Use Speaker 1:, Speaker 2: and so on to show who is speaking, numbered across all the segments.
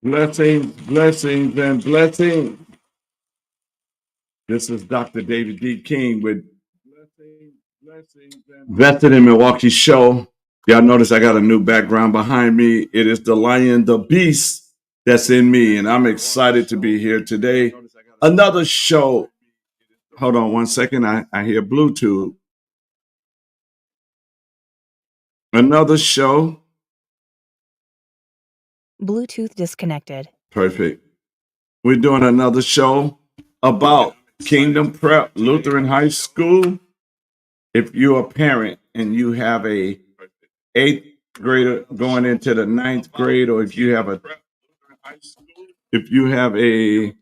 Speaker 1: Blessings, blessings, and blessings. This is Dr. David D. King with Vested in Milwaukee show. Y'all notice I got a new background behind me. It is the lion, the beast that's in me, and I'm excited to be here today. Another show. Hold on one second. I hear Bluetooth. Another show.
Speaker 2: Bluetooth disconnected.
Speaker 1: Perfect. We're doing another show about Kingdom Prep Lutheran High School. If you're a parent and you have a 8th grader going into the 9th grade, or if you have a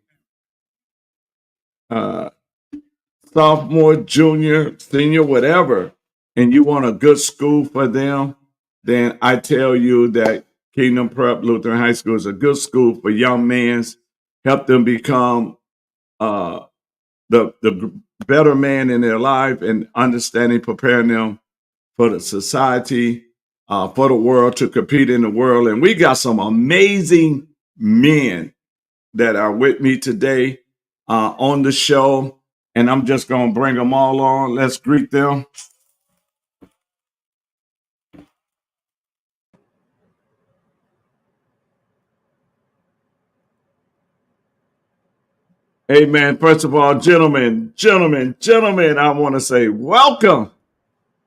Speaker 1: sophomore, junior, senior, whatever, and you want a good school for them, then I tell you that Kingdom Prep Lutheran High School is a good school for young men. Help them become the better man in their life and understanding, preparing them for the society, for the world, to compete in the world. And we got some amazing men that are with me today on the show, and I'm just going to bring them all on. Let's greet them. Amen. First of all, gentlemen, I want to say welcome.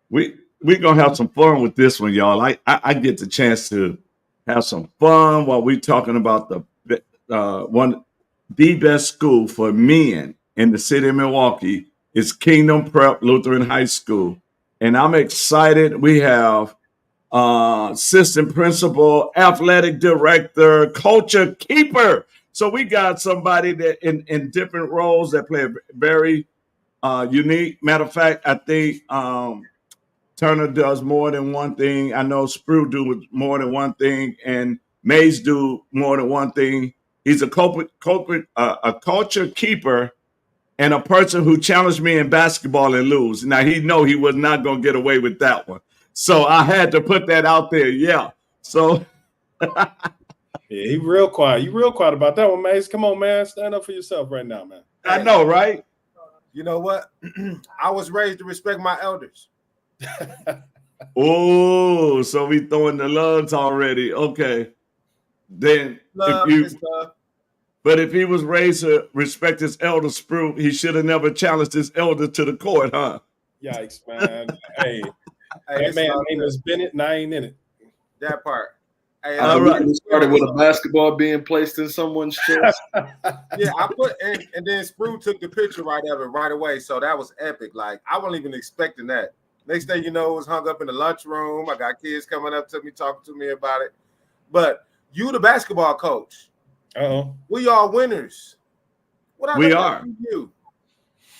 Speaker 1: We're going to have some fun with this one, y'all. I get the chance to have some fun while we're talking about the best school for men in the city of Milwaukee is Kingdom Prep Lutheran High School. And I'm excited. We have assistant principal, athletic director, culture keeper. So we got somebody that in different roles that play a very unique. Matter of fact, I think Turner does more than one thing. I know Sprue do more than one thing, and Mays do more than one thing. He's a culture keeper and a person who challenged me in basketball and lose. Now, he was not going to get away with that one. So I had to put that out there. Yeah. So.
Speaker 3: Yeah, he real quiet. You real quiet about that one, Mace. Come on, man. Stand up for yourself right now, man.
Speaker 1: I know, right?
Speaker 4: You know what? I was raised to respect my elders.
Speaker 1: Oh, so we throwing the loves already. Okay. Then if he was raised to respect his elder, Sprue, he should have never challenged his elder to the court, huh?
Speaker 3: Yikes, man. Hey, that man name is Bennett, and I ain't in it.
Speaker 4: That part. Hey,
Speaker 5: all right. We started with a basketball being placed in someone's chest.
Speaker 4: Yeah, I put and then Sprue took the picture right of it right away. So that was epic. Like, I wasn't even expecting that. Next thing you know, it was hung up in the lunchroom. I got kids coming up to me, talking to me about it. But you, the basketball coach.
Speaker 3: Uh-oh.
Speaker 4: We are winners.
Speaker 1: We are.
Speaker 4: You?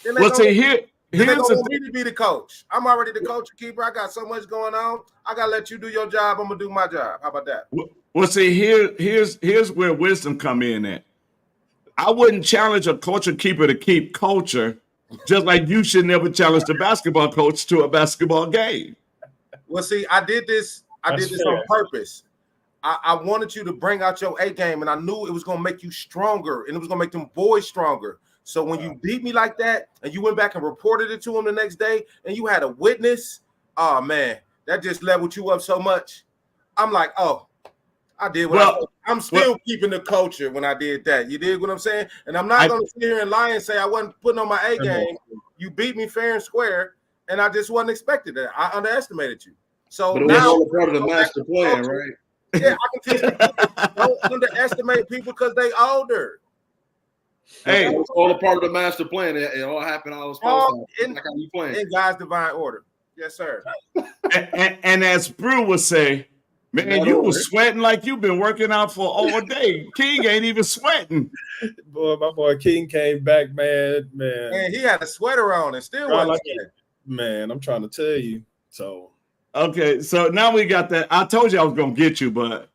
Speaker 1: Well, see, here's
Speaker 4: the thing. Me to be the coach. I'm already the coach keeper. I got so much going on. I gotta let you do your job. I'm gonna do my job. How about that?
Speaker 1: Well, see, here's where wisdom come in at. I wouldn't challenge a culture keeper to keep culture, just like you should never challenge the basketball coach to a basketball game.
Speaker 4: Well, see, I did this on purpose. I wanted you to bring out your A game, and I knew it was gonna make you stronger, and it was gonna make them boys stronger. So when you beat me like that, and you went back and reported it to him the next day, and you had a witness, oh man, that just leveled you up so much. I'm like, oh, I did what I'm still keeping the culture when I did that. You dig what I'm saying? And I'm not going to sit here and lie and say I wasn't putting on my A game. You beat me fair and square, and I just wasn't expecting that. I underestimated you. So
Speaker 5: but it was all part of the master plan, right?
Speaker 4: Yeah, I can teach people. Don't underestimate people because they older.
Speaker 5: Hey, it was all a part of the master plan. It all happened. I was supposed to. Like how you playing
Speaker 4: in God's divine order. Yes, sir.
Speaker 1: and as Sprue would say, man, you was sweating like you've been working out for all day. King ain't even sweating.
Speaker 3: Boy, my boy King came back, man.
Speaker 4: And he had a sweater on and still wasn't sweating.
Speaker 3: Man, I'm trying to tell you. So
Speaker 1: okay, so now we got that. I told you I was gonna get you, but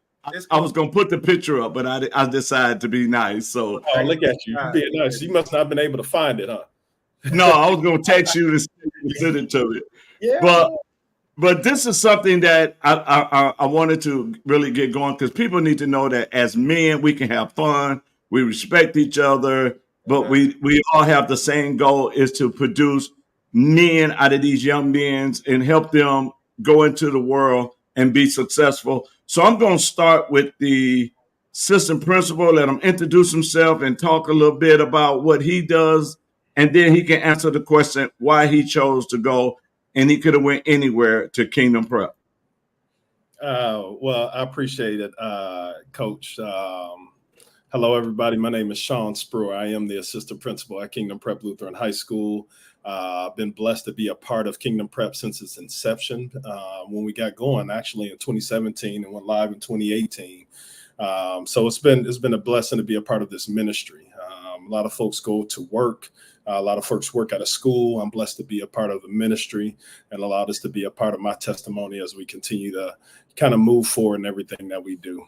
Speaker 1: I was gonna put the picture up, but I decided to be nice. So
Speaker 3: look at you being nice. You must not have been able to find it, huh?
Speaker 1: No, I was gonna text you to send it to me.
Speaker 3: Yeah.
Speaker 1: But But this is something that I wanted to really get going, because people need to know that as men, we can have fun. We respect each other, but we all have the same goal, is to produce men out of these young men and help them go into the world and be successful. So I'm going to start with the assistant principal, let him introduce himself and talk a little bit about what he does. And then he can answer the question why he chose to go, and he could have went anywhere, to Kingdom Prep.
Speaker 3: Well, I appreciate it, Coach. Hello, everybody. My name is Sean Spruer. I am the assistant principal at Kingdom Prep Lutheran High School. I've been blessed to be a part of Kingdom Prep since its inception, when we got going actually in 2017 and went live in 2018. So it's been a blessing to be a part of this ministry. A lot of folks go to work. A lot of folks work at a school. I'm blessed to be a part of the ministry and allow this to be a part of my testimony as we continue to kind of move forward in everything that we do.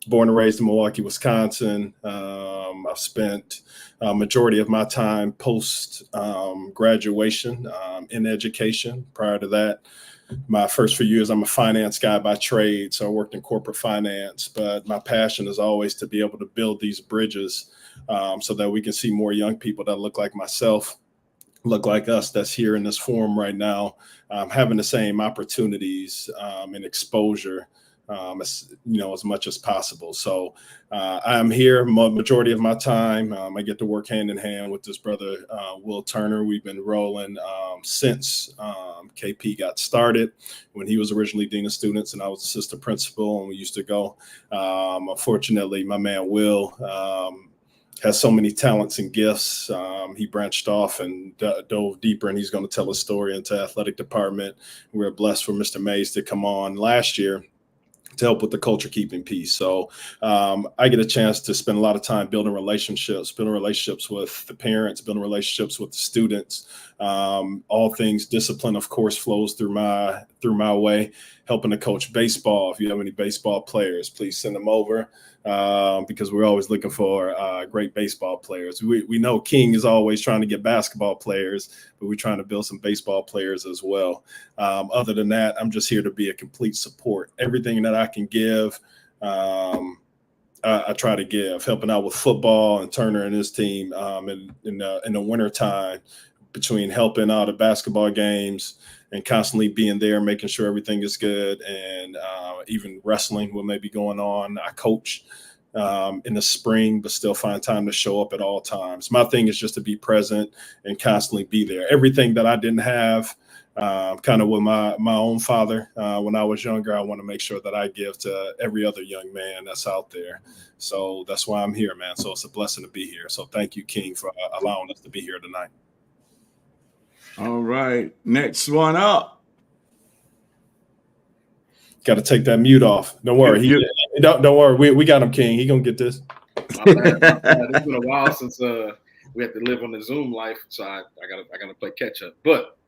Speaker 3: Born and raised in Milwaukee, Wisconsin. I've spent a majority of my time post graduation in education. Prior to that, my first few years, I'm a finance guy by trade, so I worked in corporate finance. But my passion is always to be able to build these bridges so that we can see more young people that look like myself, look like us, that's here in this forum right now, having the same opportunities and exposure as much as possible. So I'm here majority of my time. I get to work hand in hand with this brother, Will Turner. We've been rolling since KP got started, when he was originally dean of students and I was assistant principal, and we used to go. Unfortunately, my man Will has so many talents and gifts. He branched off and dove deeper, and he's going to tell his story into athletic department. We're blessed for Mr. Mays to come on last year to help with the culture keeping piece. So I get a chance to spend a lot of time building relationships with the parents, building relationships with the students. All things discipline, of course, flows through my way. Helping to coach baseball. If you have any baseball players, please send them over, because we're always looking for great baseball players. We know King is always trying to get basketball players, but we're trying to build some baseball players as well. Other than that, I'm just here to be a complete support. Everything that I can give, I try to give. Helping out with football and Turner and his team in the wintertime, between helping out at basketball games and constantly being there, making sure everything is good, and even wrestling what may be going on. I coach in the spring, but still find time to show up at all times. My thing is just to be present and constantly be there. Everything that I didn't have, kind of with my own father when I was younger, I want to make sure that I give to every other young man that's out there. So that's why I'm here, man. So it's a blessing to be here. So thank you, King, for allowing us to be here tonight.
Speaker 1: All right, next one up.
Speaker 3: Got to take that mute off. Don't worry. Don't worry. We got him, King. He gonna get this.
Speaker 5: My bad. It's been a while since we had to live on the Zoom life, so I gotta play catch up. But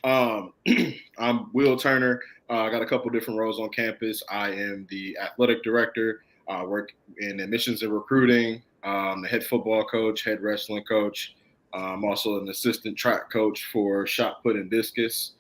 Speaker 5: I'm Will Turner. I got a couple different roles on campus. I am the athletic director. I work in admissions and recruiting. The head football coach, head wrestling coach. I'm also an assistant track coach for shot put and discus.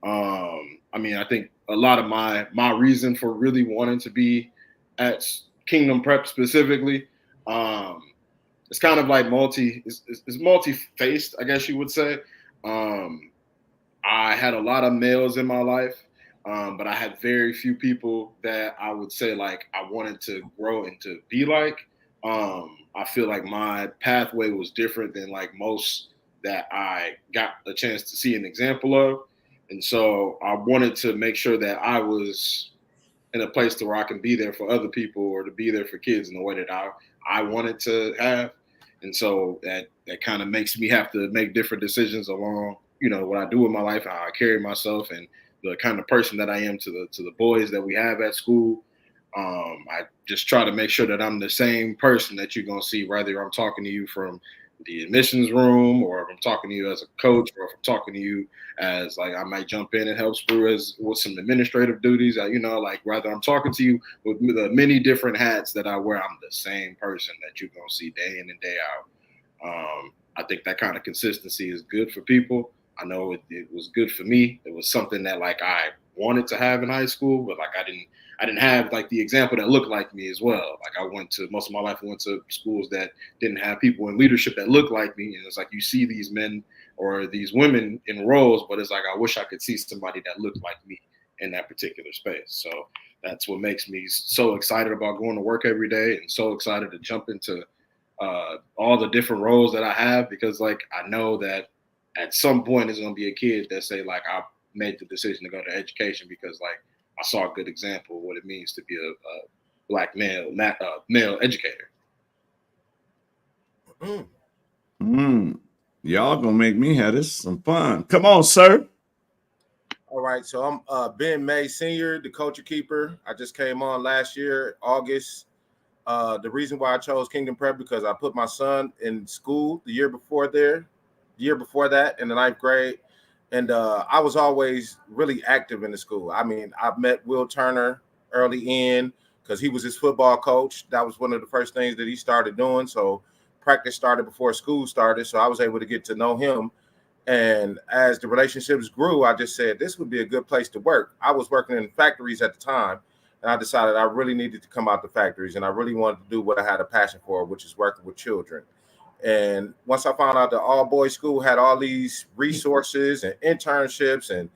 Speaker 5: I think a lot of my reason for really wanting to be at Kingdom Prep specifically, it's kind of like it's multi-faced, I guess you would say. I had a lot of males in my life, but I had very few people that I would say like I wanted to grow and to be like. I feel like my pathway was different than like most that I got a chance to see an example of. And so I wanted to make sure that I was in a place to where I can be there for other people, or to be there for kids in the way that I wanted to have. And so that kind of makes me have to make different decisions along, what I do with my life, how I carry myself, and the kind of person that I am to the boys that we have at school. I just try to make sure that I'm the same person that you're going to see, whether I'm talking to you from the admissions room, or if I'm talking to you as a coach, or if I'm talking to you as like I might jump in and help Spru with some administrative duties. Whether I'm talking to you with the many different hats that I wear, I'm the same person that you're going to see day in and day out. I think that kind of consistency is good for people. I know it was good for me. It was something that like I wanted to have in high school, but like I didn't have like the example that looked like me as well. Like most of my life I went to schools that didn't have people in leadership that looked like me. And it's like you see these men or these women in roles, but it's like I wish I could see somebody that looked like me in that particular space. So that's what makes me so excited about going to work every day and so excited to jump into all the different roles that I have, because like I know that at some point there's gonna be a kid that say like I made the decision to go to education because like I saw a good example of what it means to be a black male educator.
Speaker 1: Y'all gonna make me have this some fun. Come on, sir.
Speaker 4: All right, so I'm Ben May Sr., the culture keeper. I just came on last year, August. The reason why I chose Kingdom Prep because I put my son in school the year before that, in the 9th grade. And I was always really active in the school. I mean, I met Will Turner early in because he was his football coach. That was one of the first things that he started doing. So practice started before school started. So I was able to get to know him. And as the relationships grew, I just said, this would be a good place to work. I was working in factories at the time. And I decided I really needed to come out the factories. And I really wanted to do what I had a passion for, which is working with children. And once I found out that all boys school had all these resources and internships and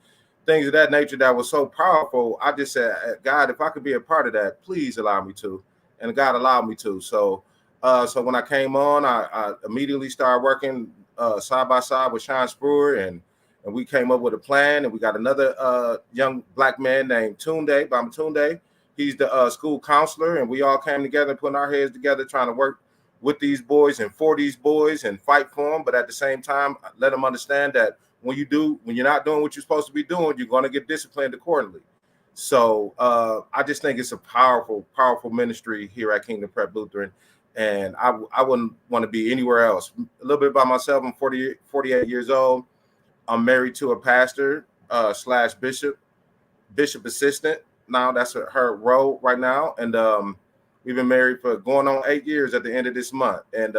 Speaker 4: things of that nature that was so powerful, I just said, God, if I could be a part of that, please allow me to. And God allowed me to. So when I came on, I immediately started working side by side with Sean Spruer, and we came up with a plan. And we got another young black man named Tunde, Bama Tunde. He's the school counselor, and we all came together, putting our heads together, trying to work with these boys and for these boys and fight for them. But at the same time, let them understand that when you're not doing what you're supposed to be doing, you're going to get disciplined accordingly. So I just think it's a powerful, powerful ministry here at Kingdom Prep Lutheran. And I wouldn't want to be anywhere else. A little bit about myself. I'm 48 years old. I'm married to a pastor / bishop assistant. Now that's her role right now. And we've been married for going on 8 years at the end of this month. And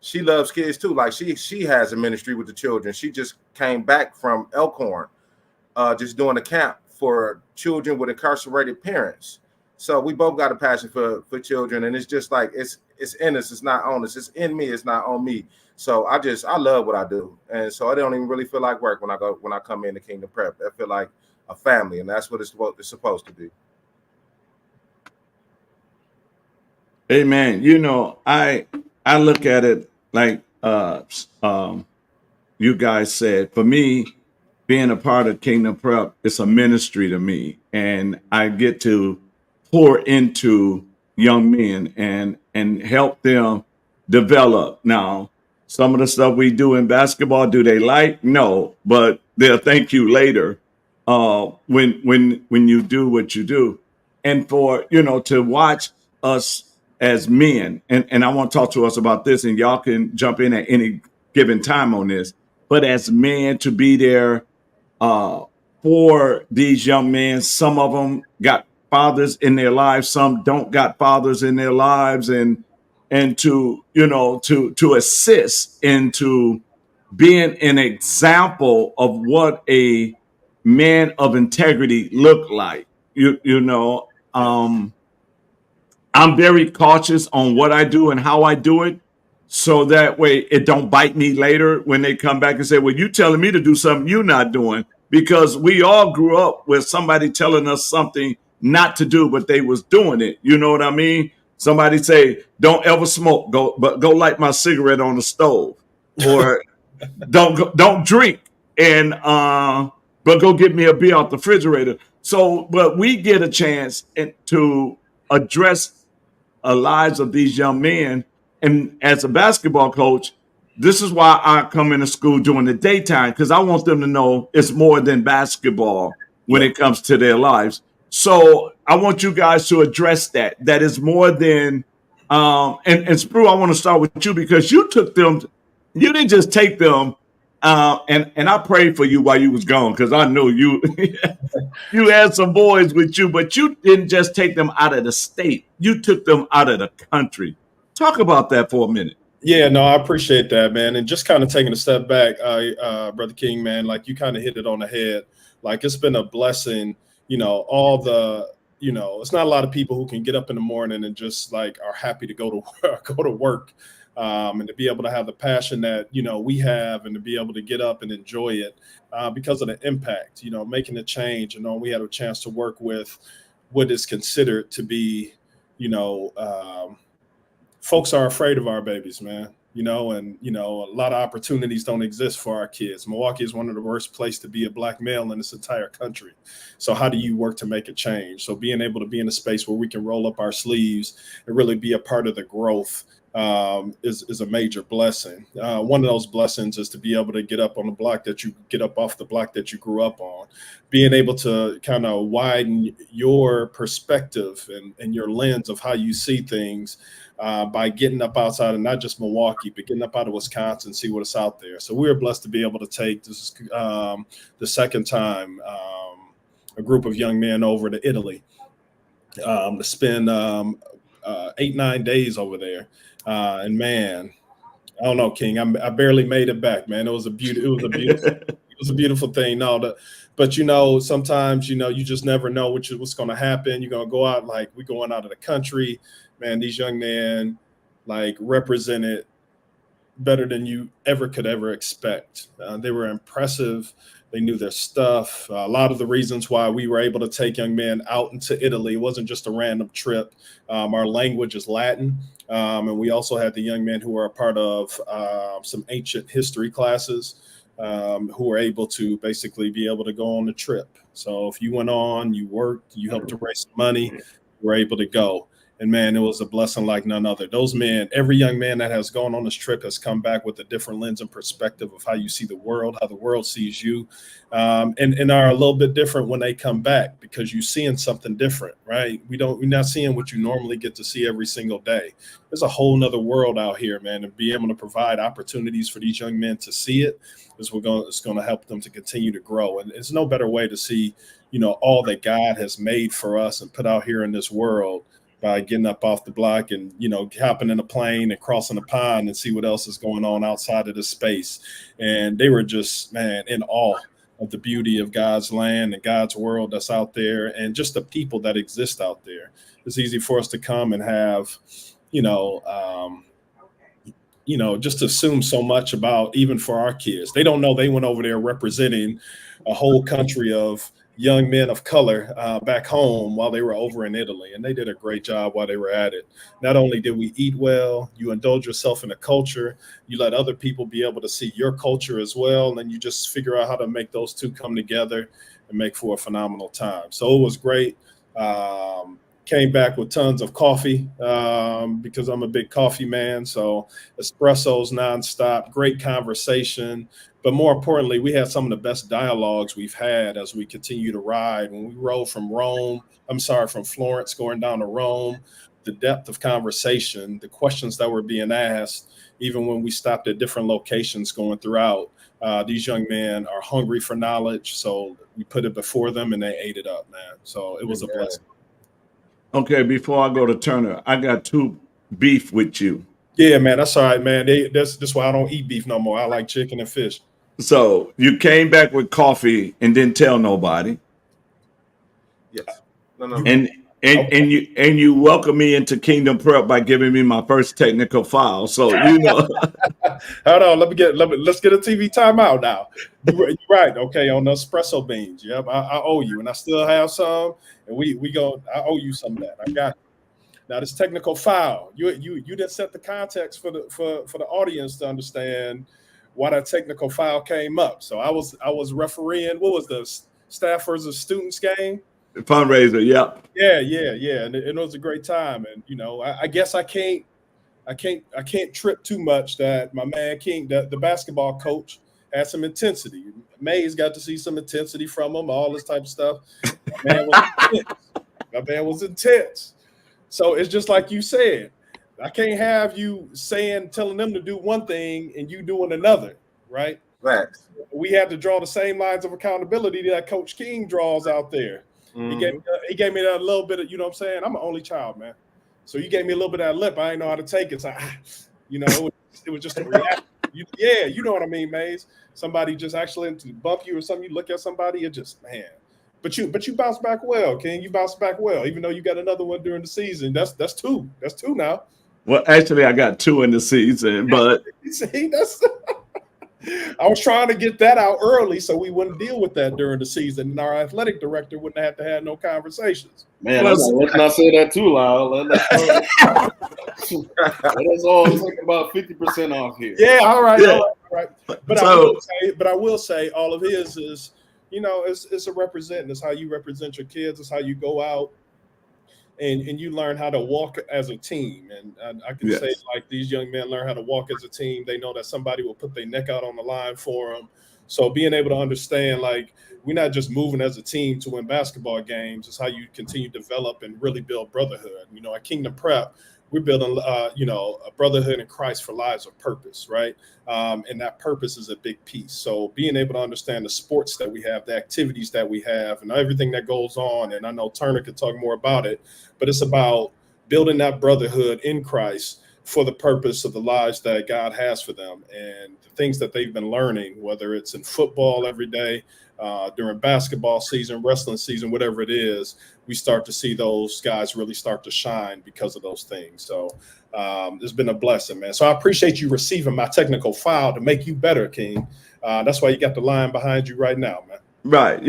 Speaker 4: she loves kids too. Like she has a ministry with the children. She just came back from Elkhorn, just doing a camp for children with incarcerated parents. So we both got a passion for children, and it's just like it's in us. It's not on us. It's in me. It's not on me. So I love what I do, and so I don't even really feel like work when I come into Kingdom Prep. I feel like a family, and that's what it's supposed to be.
Speaker 1: Amen. You know, I look at it like you guys said. For me, being a part of Kingdom Prep, it's a ministry to me, and I get to pour into young men and help them develop. Now, some of the stuff we do in basketball, do they like? No, but they'll thank you later when you do what you do. And for, to watch us as men, and I want to talk to us about this, and y'all can jump in at any given time on this, but as men to be there for these young men. Some of them got fathers in their lives, some don't got fathers in their lives, and to to assist into being an example of what a man of integrity look like. I'm very cautious on what I do and how I do it, so that way it don't bite me later when they come back and say, well, you telling me to do something you're not doing, because we all grew up with somebody telling us something not to do, but they was doing it. You know what I mean? Somebody say, don't ever smoke, go light my cigarette on the stove, or don't drink, and but go get me a beer out the refrigerator. So, but we get a chance to address lives of these young men. And as a basketball coach, this is why I come into school during the daytime, because I want them to know it's more than basketball when it comes to their lives. So I want you guys to address that is more than and Spru, I want to start with you, because you took them. You didn't just take them, and I prayed for you while you was gone, because I know you you had some boys with you, but you didn't just take them out of the state. You took them out of the country. Talk about that for a minute.
Speaker 3: Yeah, no, I appreciate that, man. And just kind of taking a step back, Brother King, man, like you kind of hit it on the head. Like it's been a blessing, it's not a lot of people who can get up in the morning and just like are happy to go to work, go to work, and to be able to have the passion that we have, and to be able to get up and enjoy it because of the impact, making the change. We had a chance to work with what is considered to be, folks are afraid of our babies, man. A lot of opportunities don't exist for our kids. Milwaukee is one of the worst places to be a Black male in this entire country. So how do you work to make a change? So being able to be in a space where we can roll up our sleeves and really be a part of the growth is a major blessing. One of those blessings is to be able to get up on the block that you get up off the block that you grew up on, being able to kind of widen your perspective and your lens of how you see things by getting up outside of not just Milwaukee, but getting up out of Wisconsin, see what's out there. So we're blessed to be able to take this the second time a group of young men over to Italy to spend 8-9 days over there. And man, I don't know, King. I barely made it back, man. It was a beautiful thing. But sometimes you just never know what's going to happen. You're going to go out, like we're going out of the country, man. These young men like represented better than you could ever expect. They were impressive. They knew their stuff. A lot of the reasons why we were able to take young men out into Italy, it wasn't just a random trip. Our language is Latin. And we also had the young men who were a part of some ancient history classes who were able to basically be able to go on the trip. So if you went on, you worked, you helped to raise some money, you were able to go. And man, it was a blessing like none other. Those men, every young man that has gone on this trip has come back with a different lens and perspective of how you see the world, how the world sees you, and are a little bit different when they come back because you're seeing something different, right? We're not seeing what you normally get to see every single day. There's a whole nother world out here, man, and be able to provide opportunities for these young men to see it it's going to help them to continue to grow. And it's no better way to see, all that God has made for us and put out here in this world by getting up off the block and, hopping in a plane and crossing the pond and see what else is going on outside of this space. And they were just, man, in awe of the beauty of God's land and God's world that's out there and just the people that exist out there. It's easy for us to come and have, just assume so much about even for our kids. They don't know they went over there representing a whole country of young men of color back home while they were over in Italy. And they did a great job while they were at it. Not only did we eat well, you indulge yourself in the culture, you let other people be able to see your culture as well. And then you just figure out how to make those two come together and make for a phenomenal time. So it was great. Came back with tons of coffee because I'm a big coffee man. So espressos nonstop, great conversation. But more importantly, we had some of the best dialogues we've had as we continue to ride. When we rode from Florence going down to Rome, the depth of conversation, the questions that were being asked, even when we stopped at different locations going throughout, these young men are hungry for knowledge. So we put it before them and they ate it up, man. So it was a blessing.
Speaker 1: Okay, before I go to Turner, I got two beef with you.
Speaker 3: Yeah, man, that's all right, man. That's why I don't eat beef no more. I like chicken and fish.
Speaker 1: So you came back with coffee and didn't tell nobody.
Speaker 4: Yes. No.
Speaker 1: And you welcome me into Kingdom Prep by giving me my first technical file. So
Speaker 3: Hold on, let's get a TV timeout now. You're right. Okay, on the espresso beans. Yep, I owe you, and I still have some. And I owe you some of that. I got it. Now this technical file. You didn't set the context for the audience to understand why that technical file came up. So I was refereeing. What was the staff versus students game?
Speaker 1: Fundraiser, yeah.
Speaker 3: Yeah. And it was a great time. And I guess I can't trip too much that my man King, the basketball coach, had some intensity. Mays got to see some intensity from him, all this type of stuff. My man was intense. So it's just like you said. I can't have you telling them to do one thing and you doing another, right?
Speaker 4: Right.
Speaker 3: We had to draw the same lines of accountability that Coach King draws out there. Mm-hmm. He gave me that little bit of, you know what I'm saying? I'm an only child, man. So you gave me a little bit of that lip. I didn't know how to take it. So, It was just a reaction. You know what I mean, Maze. Somebody just actually to bump you or something. You look at somebody, it just man. But you bounce back well, King. You bounce back well, even though you got another one during the season. That's two. That's two now.
Speaker 1: Well, actually, I got 2 in the season, but
Speaker 3: see, that's. I was trying to get that out early so we wouldn't deal with that during the season, and our athletic director wouldn't have to have no conversations.
Speaker 5: Man, let's not say that too loud. Let's all take about 50% off here.
Speaker 3: Yeah, all right. But
Speaker 1: So,
Speaker 3: I will say, all of his is, it's a representing. It's how you represent your kids. It's how you go out and you learn how to walk as a team. And I can say, like, these young men learn how to walk as a team. They know that somebody will put their neck out on the line for them. So being able to understand, like, we're not just moving as a team to win basketball games. It's how you continue to develop and really build brotherhood. At Kingdom Prep, we're building, a brotherhood in Christ for lives of purpose, right? And that purpose is a big piece. So being able to understand the sports that we have, the activities that we have, and everything that goes on. And I know Turner could talk more about it, but it's about building that brotherhood in Christ for the purpose of the lives that God has for them and the things that they've been learning, whether it's in football every day, during basketball season, wrestling season, whatever it is, we start to see those guys really start to shine because of those things. So it's been a blessing, man. So I appreciate you receiving my technical file to make you better, King. That's why you got the line behind you right now, man.
Speaker 1: right.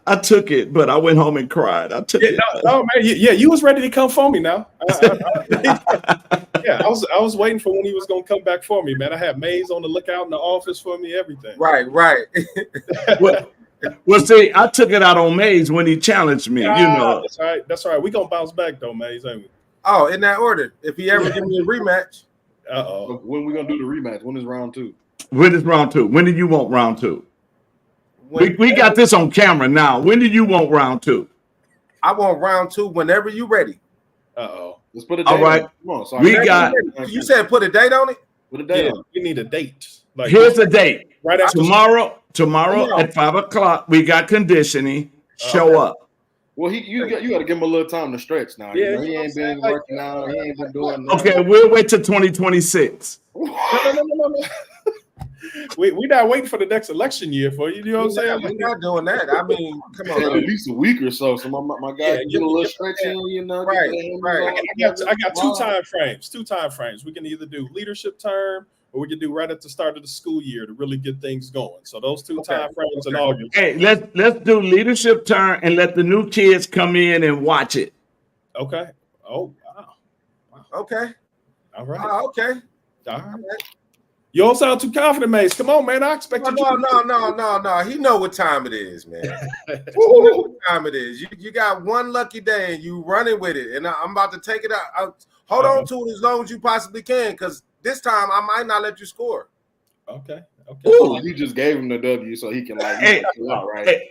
Speaker 1: I took it, but I went home and cried. I took it.
Speaker 3: No, man. You was ready to come for me now. I was waiting for when he was going to come back for me, man. I had Maze on the lookout in the office for me, everything.
Speaker 4: Right.
Speaker 1: Well, see, I took it out on Mays when he challenged me,
Speaker 3: That's right. That's right. We're going to bounce back, though, Maze, ain't we?
Speaker 4: Oh, in that order. If he ever give me a rematch.
Speaker 3: Uh-oh.
Speaker 5: When we going to do the rematch? When is round 2?
Speaker 1: When is round 2? When do you want round 2? We got this on camera now. When do you want round 2?
Speaker 4: I want round 2 whenever you're ready.
Speaker 3: Uh-oh.
Speaker 5: Let's put a date
Speaker 1: All right.
Speaker 5: on it.
Speaker 4: You said put a date on it?
Speaker 5: Put a date on it.
Speaker 3: We need a date. Like,
Speaker 1: here's the date.
Speaker 3: Right after
Speaker 1: Tomorrow at 5:00, we got conditioning. Show up.
Speaker 5: Well, you got to give him a little time to stretch now.
Speaker 3: Yeah,
Speaker 5: he ain't been working out. He ain't been doing that.
Speaker 1: Okay, we'll wait till 2026.
Speaker 3: No. We're not waiting for the next election year for you. You know what I'm saying?
Speaker 4: We're not doing that. I mean, come on.
Speaker 5: At least a week or so. So my guy get a little stretching,
Speaker 4: Right.
Speaker 3: I got two time frames. We can either do leadership term or we can do right at the start of the school year to really get things going. So those two time frames in August.
Speaker 1: Hey, let's do leadership turn and let the new kids come in and watch it.
Speaker 3: Okay. Oh, wow.
Speaker 4: Okay.
Speaker 3: All right.
Speaker 4: Okay.
Speaker 3: All right. You don't sound too confident, Mace. Come on, man. I expect you.
Speaker 4: No. He know what time it is, man. He know what time it is. You got one lucky day and you running with it. And I'm about to take it out. Hold on to it as long as you possibly can, because this time I might not let you score.
Speaker 3: Okay.
Speaker 5: Ooh, you just gave him the W so he can out, right?
Speaker 1: Hey.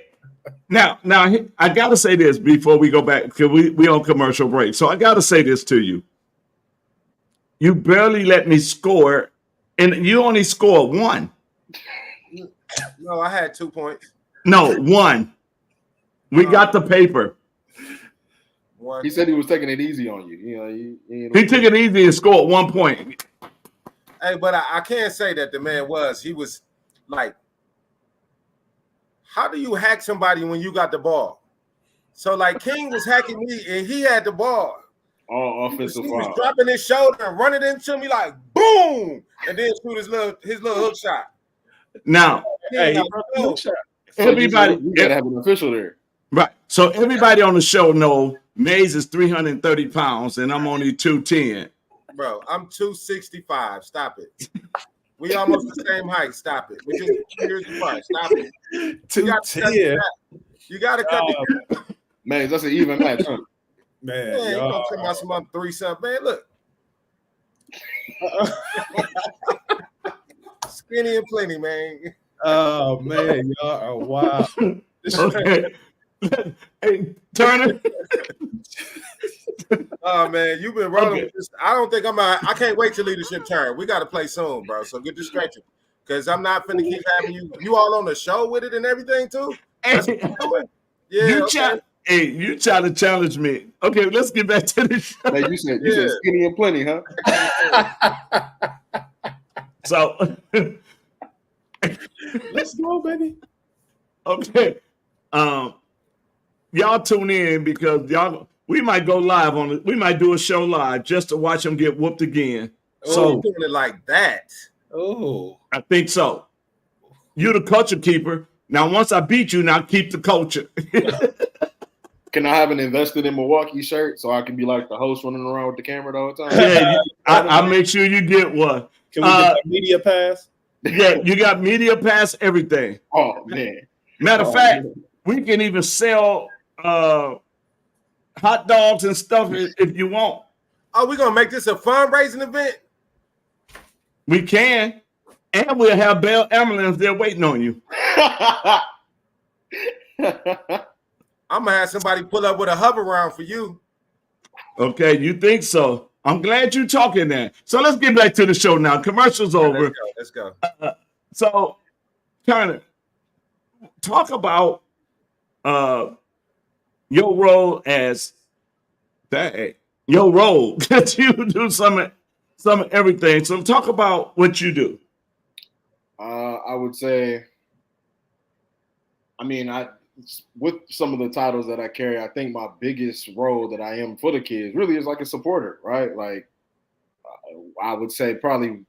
Speaker 1: Now I gotta say this before we go back, because we on commercial break. So I gotta say this to you. You barely let me score. And you only scored 1.
Speaker 4: No, I had 2 points.
Speaker 1: No, 1. We got the paper.
Speaker 4: 1.
Speaker 5: He said he was taking it easy on you.
Speaker 1: He took it easy and scored 1 point.
Speaker 4: Hey, but I can't say that the man was. He was like, how do you hack somebody when you got the ball? So, like, King was hacking me and he had the ball.
Speaker 5: All offensive
Speaker 4: He
Speaker 5: foul.
Speaker 4: was dropping his shoulder and running into me like boom, and then shoot his little hook shot.
Speaker 1: Now, everybody,
Speaker 5: you gotta have an official there,
Speaker 1: right? So everybody on the show know Mays is 330 pounds and I'm only 210.
Speaker 4: Bro, I'm 265. Stop it. We almost the same height. Stop it. We just 2 years apart. Stop it.
Speaker 3: 210.
Speaker 4: You gotta cut the
Speaker 5: man. That's an even match. Huh?
Speaker 3: Man,
Speaker 4: you gonna come out some other 3 something, man. Look. Skinny and plenty, man.
Speaker 3: Oh man, y'all are wild.
Speaker 1: Okay. Hey, Turner.
Speaker 4: Oh man, you've been rolling with this. I don't think I can't wait till leadership turn. We gotta play soon, bro. So get to stretching. Because I'm not finna keep having you all on the show with it and everything too.
Speaker 1: You try to challenge me. Okay, let's get back to the show.
Speaker 5: Hey, you said skinny and plenty, huh?
Speaker 1: So
Speaker 3: Let's go, baby.
Speaker 1: okay. Y'all tune in because we might go live on it. We might do a show live just to watch them get whooped again.
Speaker 4: So doing it like that.
Speaker 3: Oh,
Speaker 1: I think so. You're the culture keeper. Now, once I beat you, now keep the culture.
Speaker 5: Can I have an invested in Milwaukee shirt so I can be like the host running around with the camera the whole time?
Speaker 1: Yeah, I'll make sure you get one.
Speaker 3: Can we get a media pass?
Speaker 1: Yeah, you got media pass, everything.
Speaker 5: Oh, man.
Speaker 1: Matter of fact, we can even sell hot dogs and stuff if you want.
Speaker 4: Are we going to make this a fundraising event?
Speaker 1: We can. And we'll have Bell Ambulance there waiting on you.
Speaker 4: I'm going to have somebody pull up with a hover round for you.
Speaker 1: Okay, you think so? I'm glad you're talking that. So let's get back to the show now. Commercial's over.
Speaker 4: Let's go.
Speaker 1: So, Turner, talk about your role as your role that you do some of everything. So talk about what you do.
Speaker 5: I would say, with some of the titles that I carry, I think my biggest role that I am for the kids really is like a supporter, right? Like I would say probably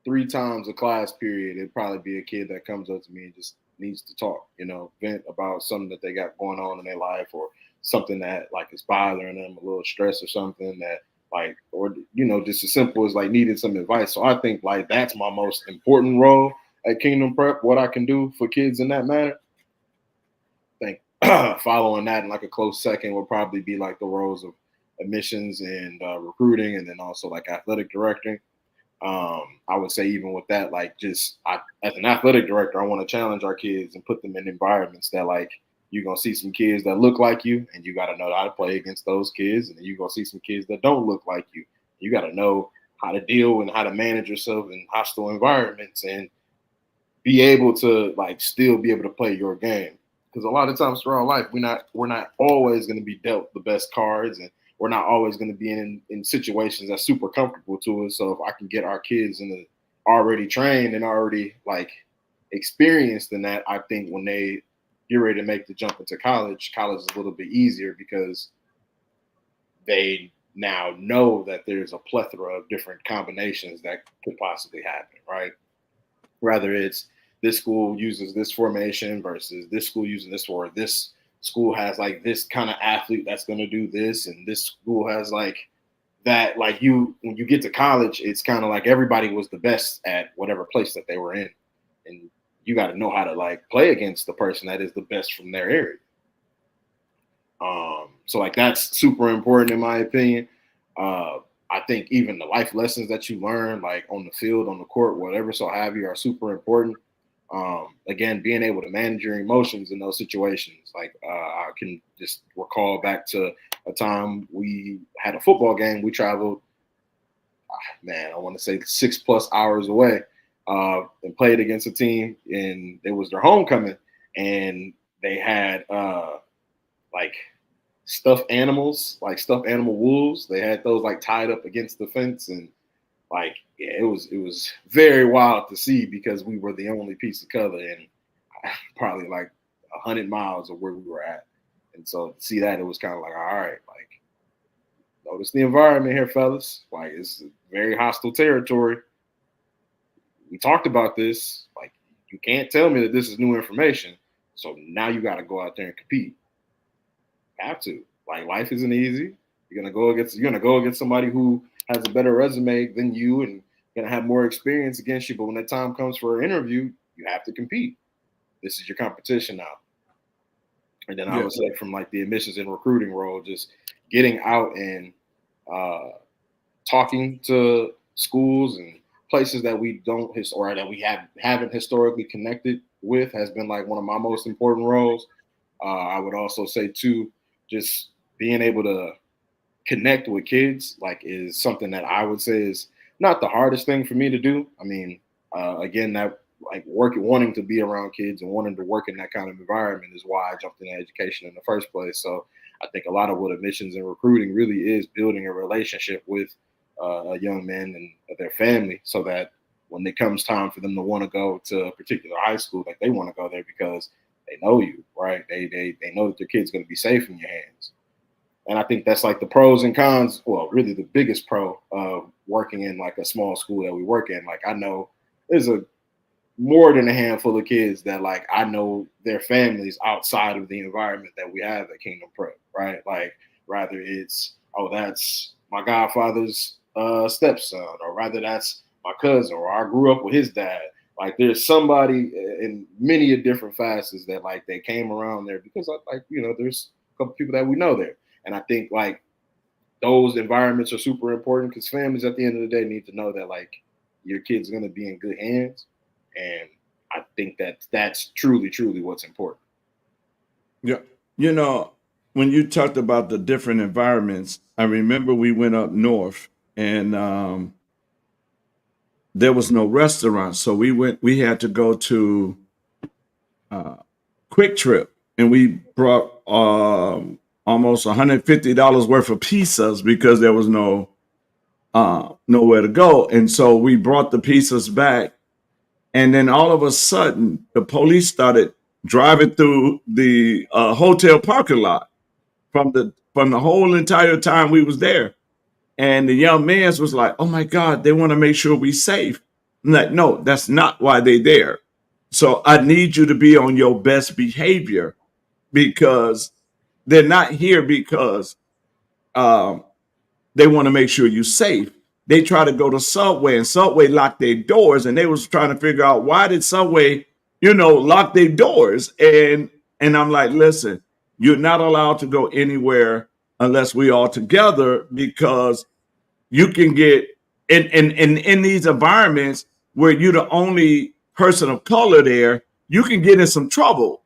Speaker 5: 3 times a class period, it'd probably be a kid that comes up to me and just needs to talk, vent about something that they got going on in their life or something that like is bothering them, a little stress or something that like, or, just as simple as like needing some advice. So I think like that's my most important role at Kingdom Prep, what I can do for kids in that manner. I think following that in like a close second would probably be like the roles of admissions and recruiting, and then also like athletic directing. I would say even with that, like as an athletic director, I want to challenge our kids and put them in environments that like you're going to see some kids that look like you and you got to know how to play against those kids. And then you're going to see some kids that don't look like you. You got to know how to deal and how to manage yourself in hostile environments and be able to like still be able to play your game. Because a lot of times throughout life, we're not always going to be dealt the best cards, and we're not always going to be in situations that's super comfortable to us. So if I can get our kids already trained and already like experienced in that, I think when they get ready to make the jump into college is a little bit easier because they now know that there's a plethora of different combinations that could possibly happen, right? Whether it's this school uses this formation versus this school using this, or this school has like this kind of athlete that's going to do this, and this school has like that. Like when you get to college, it's kind of like everybody was the best at whatever place that they were in, and you got to know how to like play against the person that is the best from their area. So like that's super important in my opinion. I think even the life lessons that you learn, like on the field, on the court, whatever, so have you, are super important. Again, being able to manage your emotions in those situations. Like I can just recall back to a time we had a football game. We traveled, I want to say 6+ hours away, and played against a team, and it was their homecoming, and they had like stuffed animals, like stuffed animal wolves. They had those like tied up against the fence, and like, yeah, it was very wild to see because we were the only piece of color in probably like 100 miles of where we were at. And so to see that, it was kind of like, all right, like, notice the environment here, fellas. Like, it's very hostile territory. We talked about this. Like, you can't tell me that this is new information. So now you got to go out there and compete. Have to. Like, life isn't easy. You're gonna go against somebody who has a better resume than you and gonna have more experience against you. But when the time comes for an interview, you have to compete. This is your competition now. And then I would say from like the admissions and recruiting role, just getting out and talking to schools and places that we don't or that we haven't historically connected with has been like one of my most important roles. I would also say too, just being able to connect with kids like is something that I would say is not the hardest thing for me to do. I mean, again, that like wanting to be around kids and wanting to work in that kind of environment is why I jumped into education in the first place. So I think a lot of what admissions and recruiting really is building a relationship with a young man and their family, so that when it comes time for them to want to go to a particular high school, like they want to go there because they know you, right? They know that their kid's going to be safe in your hands. And I think that's like the pros and cons. Well, really the biggest pro of working in like a small school that we work in. Like I know there's more than a handful of kids that like I know their families outside of the environment that we have at Kingdom Prep, right? Like rather it's, oh, that's my godfather's stepson, or rather that's my cousin, or I grew up with his dad. Like there's somebody in many a different facets that like they came around there because like, you know, there's a couple people that we know there. And I think like those environments are super important because families at the end of the day need to know that like your kid's going to be in good hands. And I think that that's truly, truly what's important.
Speaker 1: Yeah. You know, when you talked about the different environments, I remember we went up north and there was no restaurant. So we had to go to Quick Trip, and we brought almost $150 worth of pizzas because there was nowhere to go. And so we brought the pizzas back. And then all of a sudden, the police started driving through the hotel parking lot from the whole entire time we was there. And the young man was like, "Oh my God, they want to make sure we safe." I'm like, "No, that's not why they there. So I need you to be on your best behavior because they're not here because um, they want to make sure you're safe." They try to go to Subway, and Subway locked their doors, and they was trying to figure out why did Subway, lock their doors. And I'm like, listen, you're not allowed to go anywhere unless we all together, because you can get in these environments where you're the only person of color there, you can get in some trouble.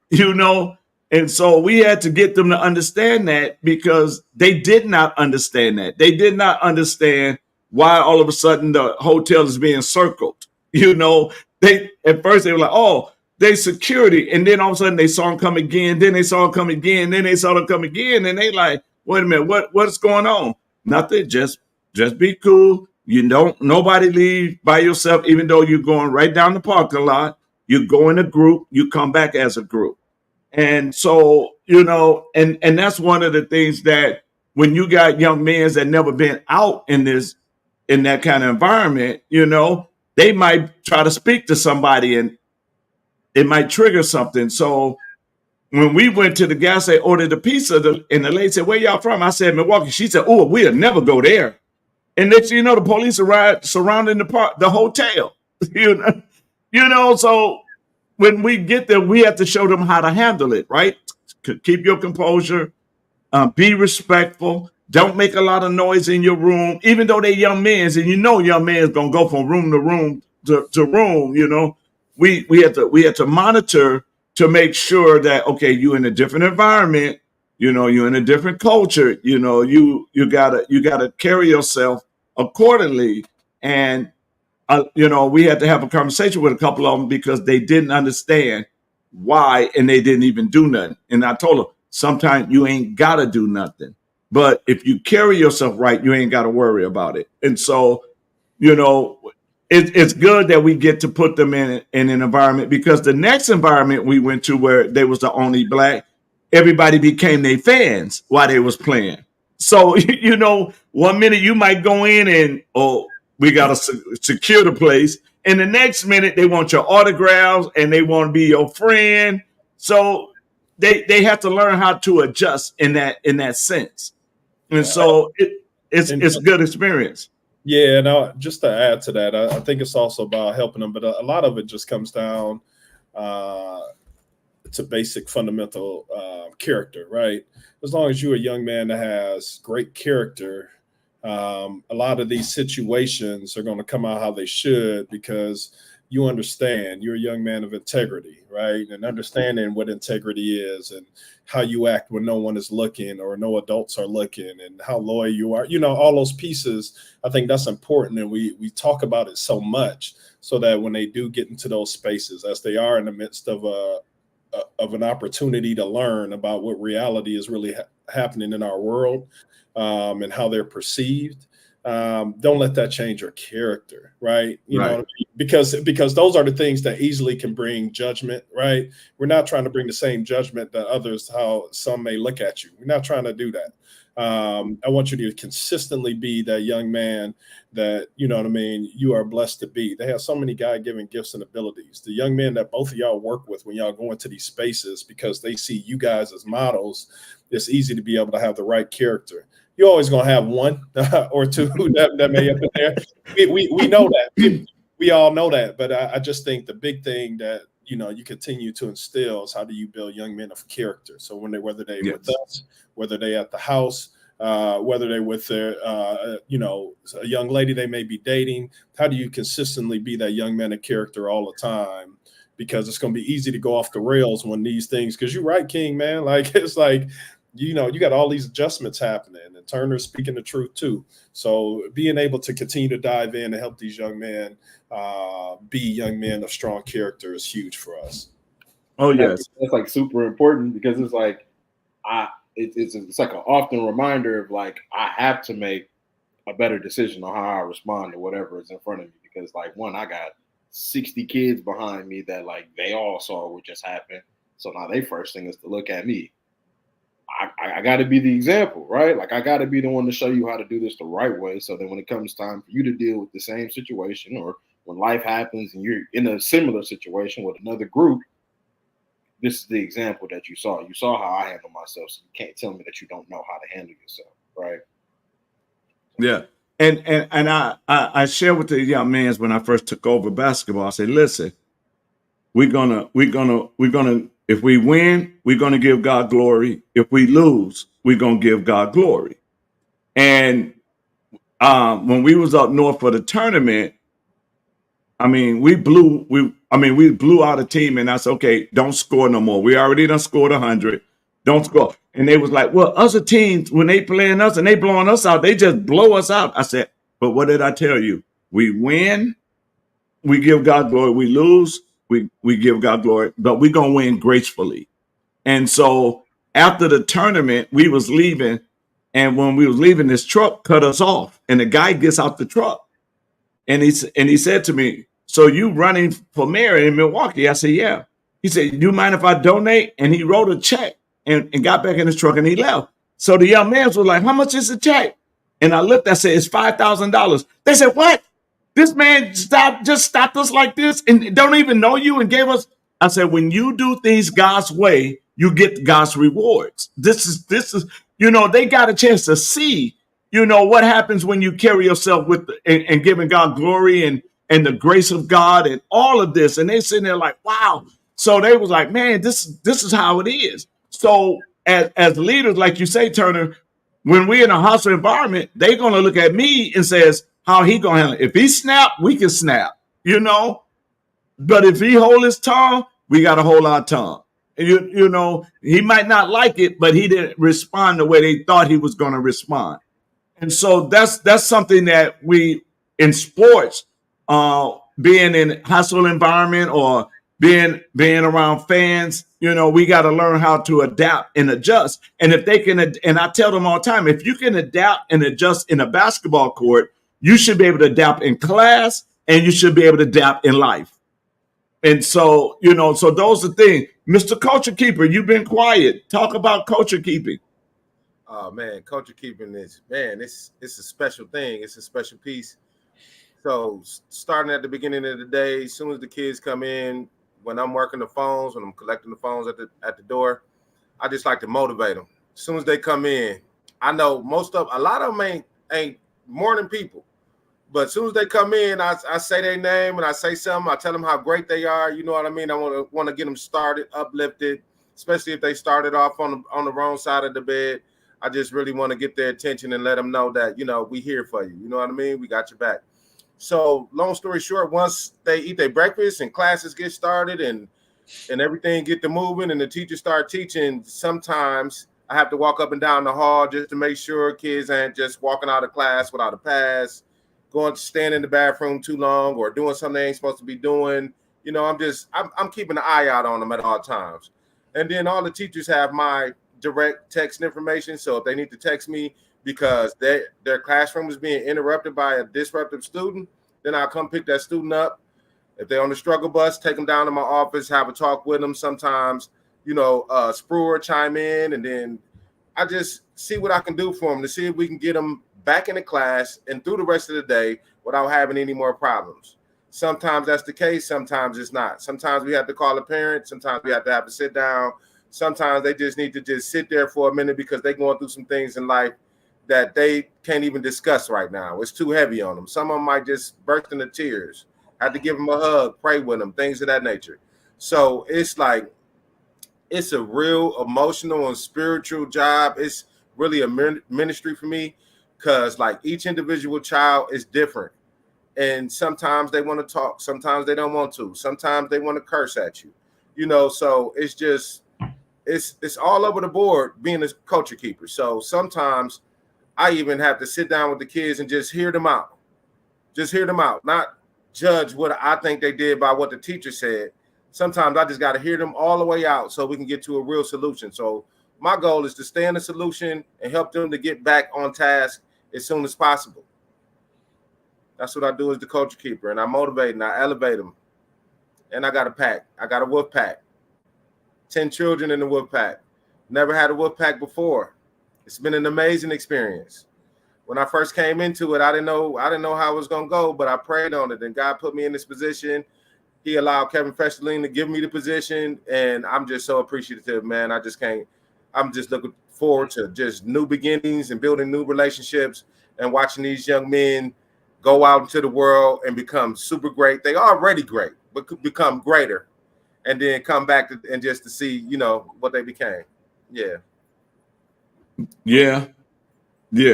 Speaker 1: And so we had to get them to understand that, because they did not understand that. They did not understand why all of a sudden the hotel is being circled. They at first they were like, "Oh, they security," and then all of a sudden they saw them come again. Then they saw them come again. Then they saw them come again, and they like, "Wait a minute, what's going on?" Nothing. Just be cool. Nobody leave by yourself, even though you're going right down the parking lot. You go in a group. You come back as a group. And so, and that's one of the things that when you got young men that never been out in that kind of environment, they might try to speak to somebody and it might trigger something. So when we went to the gas station, ordered a pizza, and the lady said, "Where y'all from?" I said, "Milwaukee." She said, "Oh, we'll never go there." And next thing you know, the police arrived surrounding the hotel. So when we get there, we have to show them how to handle it, right? Keep your composure, be respectful. Don't make a lot of noise in your room, even though they're young men, and young men's gonna go from room to room to room. We had to monitor to make sure that, okay, you're in a different environment, you're in a different culture, you gotta carry yourself accordingly. And we had to have a conversation with a couple of them because they didn't understand why, and they didn't even do nothing. And I told them, sometimes you ain't gotta do nothing, but if you carry yourself right, you ain't gotta worry about it. And so, it's good that we get to put them in an environment, because the next environment we went to, where they was the only black, everybody became their fans while they was playing. So, 1 minute you might go in and, "Oh, we got to secure the place." And the next minute they want your autographs and they want to be your friend. So they have to learn how to adjust in that sense. And so it's a good experience.
Speaker 3: Yeah, and just to add to that, I think it's also about helping them, but a lot of it just comes down to basic fundamental character, right? As long as you're a young man that has great character, a lot of these situations are going to come out how they should, because you understand you're a young man of integrity, right? And understanding what integrity is and how you act when no one is looking or no adults are looking, and how loyal you are, all those pieces. I think that's important. And we talk about it so much, so that when they do get into those spaces, as they are in the midst of an opportunity to learn about what reality is really happening in our world, and how they're perceived, don't let that change your character, right? You know
Speaker 1: Right.
Speaker 3: what I mean? Because those are the things that easily can bring judgment, right? We're not trying to bring the same judgment that others, how some may look at you. We're not trying to do that. I want you to consistently be that young man that, you know what I mean, you are blessed to be. They have so many God-given gifts and abilities. The young men that both of y'all work with when y'all go into these spaces, because they see you guys as models, it's easy to be able to have the right character. You're always going to have one or two that may have been there. We know that. We all know that. But I just think the big thing that, you know, you continue to instill is how do you build young men of character? So whether they
Speaker 1: Yes.
Speaker 3: with us, whether they at the house, whether they're with their, you know, a young lady they may be dating, how do you consistently be that young man of character all the time? Because it's going to be easy to go off the rails when these things, because you're right, King, man. Like, it's like, you know, you got all these adjustments happening, and Turner's speaking the truth too. So being able to continue to dive in and help these young men be young men of strong character is huge for us.
Speaker 1: Oh, yes.
Speaker 5: That's like super important, because it's like it's like an often reminder of like I have to make a better decision on how I respond to whatever is in front of me, because like, one, I got 60 kids behind me that like they all saw what just happened, so now their first thing is to look at me. I got to be the example, right? Like, I got to be the one to show you how to do this the right way, so that when it comes time for you to deal with the same situation, or when life happens and you're in a similar situation with another group, this is the example that you saw. You saw how I handle myself, so you can't tell me that you don't know how to handle yourself, right?
Speaker 1: Yeah. And I shared with the young men when I first took over basketball. I said, listen, we're gonna if we win, we're gonna give God glory. If we lose, we're gonna give God glory. And when we was up north for the tournament, I mean, we blew out a team, and I said, okay, don't score no more. We already done scored 100. Don't score. And they was like, well, other teams, when they playing us and they blowing us out, they just blow us out. I said, but what did I tell you? We win, we give God glory. We lose, we give God glory, but we're gonna win gracefully. And so after the tournament, we was leaving, and when we was leaving, this truck cut us off, and the guy gets out the truck, and he said to me, "So you running for mayor in Milwaukee?" I said, "Yeah." He said, "You mind if I donate?" And he wrote a check and got back in his truck and he left. So the young man was like, "How much is the check?" And I looked, I said, "It's $5,000. They said, "What? This man just stopped us like this and don't even know you and gave us." I said, "When you do things God's way, you get God's rewards." This is, they got a chance to see, what happens when you carry yourself with and giving God glory and the grace of God and all of this. And they sitting there like, wow. So they was like, man, this is how it is. So as leaders, like you say, Turner, when we're in a hostile environment, they're going to look at me and says, how he going to handle it? If he snap, we can snap, But if he hold his tongue, we got to hold our tongue. He might not like it, but he didn't respond the way they thought he was going to respond. And so that's something that we in sports, being in hostile environment or being around fans, we got to learn how to adapt and adjust. And if they can, and I tell them all the time, if you can adapt and adjust in a basketball court, you should be able to adapt in class and you should be able to adapt in life. And so, so those are things. Mr. Culture Keeper, you've been quiet. Talk about culture keeping.
Speaker 4: Oh man, culture keeping is, man, it's a special thing. It's a special piece. So starting at the beginning of the day, as soon as the kids come in, when I'm working the phones, when I'm collecting the phones at the door, I just like to motivate them. As soon as they come in, I know a lot of them ain't morning people. But as soon as they come in, I say their name and I say something. I tell them how great they are. You know what I mean? I want to get them started, uplifted, especially if they started off on the wrong side of the bed. I just really want to get their attention and let them know that, we here for you. You know what I mean? We got your back. So long story short, once they eat their breakfast and classes get started and everything get to moving and the teachers start teaching, sometimes I have to walk up and down the hall just to make sure kids ain't just walking out of class without a pass, going to stand in the bathroom too long or doing something they ain't supposed to be doing. I'm keeping an eye out on them at all times. And then all the teachers have my direct text information. So if they need to text me, because their classroom is being interrupted by a disruptive student, then I'll come pick that student up. If they're on the struggle bus, take them down to my office, have a talk with them. Sometimes, Sproor chime in, and then I just see what I can do for them to see if we can get them back in the class and through the rest of the day without having any more problems. Sometimes that's the case. Sometimes it's not. Sometimes we have to call a parent. Sometimes we have to sit down. Sometimes they just need to just sit there for a minute because they're going through some things in life that they can't even discuss right now. It's too heavy on them. Some of them might just burst into tears. Have to give them a hug, pray with them, things of that nature. So it's like, it's a real emotional and spiritual job. It's really a ministry for me because like each individual child is different. And sometimes they want to talk. Sometimes they don't want to. Sometimes they want to curse at you. So it's just, it's all over the board being a culture keeper. So sometimes I even have to sit down with the kids and just hear them out. Just hear them out. Not judge what I think they did by what the teacher said. Sometimes I just got to hear them all the way out so we can get to a real solution. So my goal is to stay in the solution and help them to get back on task as soon as possible. That's what I do as the culture keeper, and I motivate and I elevate them. And I got a pack. I got a wolf pack. 10 children in the wolf pack. Never had a wolf pack before. It's been an amazing experience. When I first came into it, I didn't know how it was gonna go, but I prayed on it, and God put me in this position. He allowed Kevin Festerling to give me the position, and I'm just so appreciative, man. I'm just looking forward to just new beginnings and building new relationships and watching these young men go out into the world and become super great. They are already great, but could become greater, and then come back and just to see, what they became.
Speaker 1: Yeah,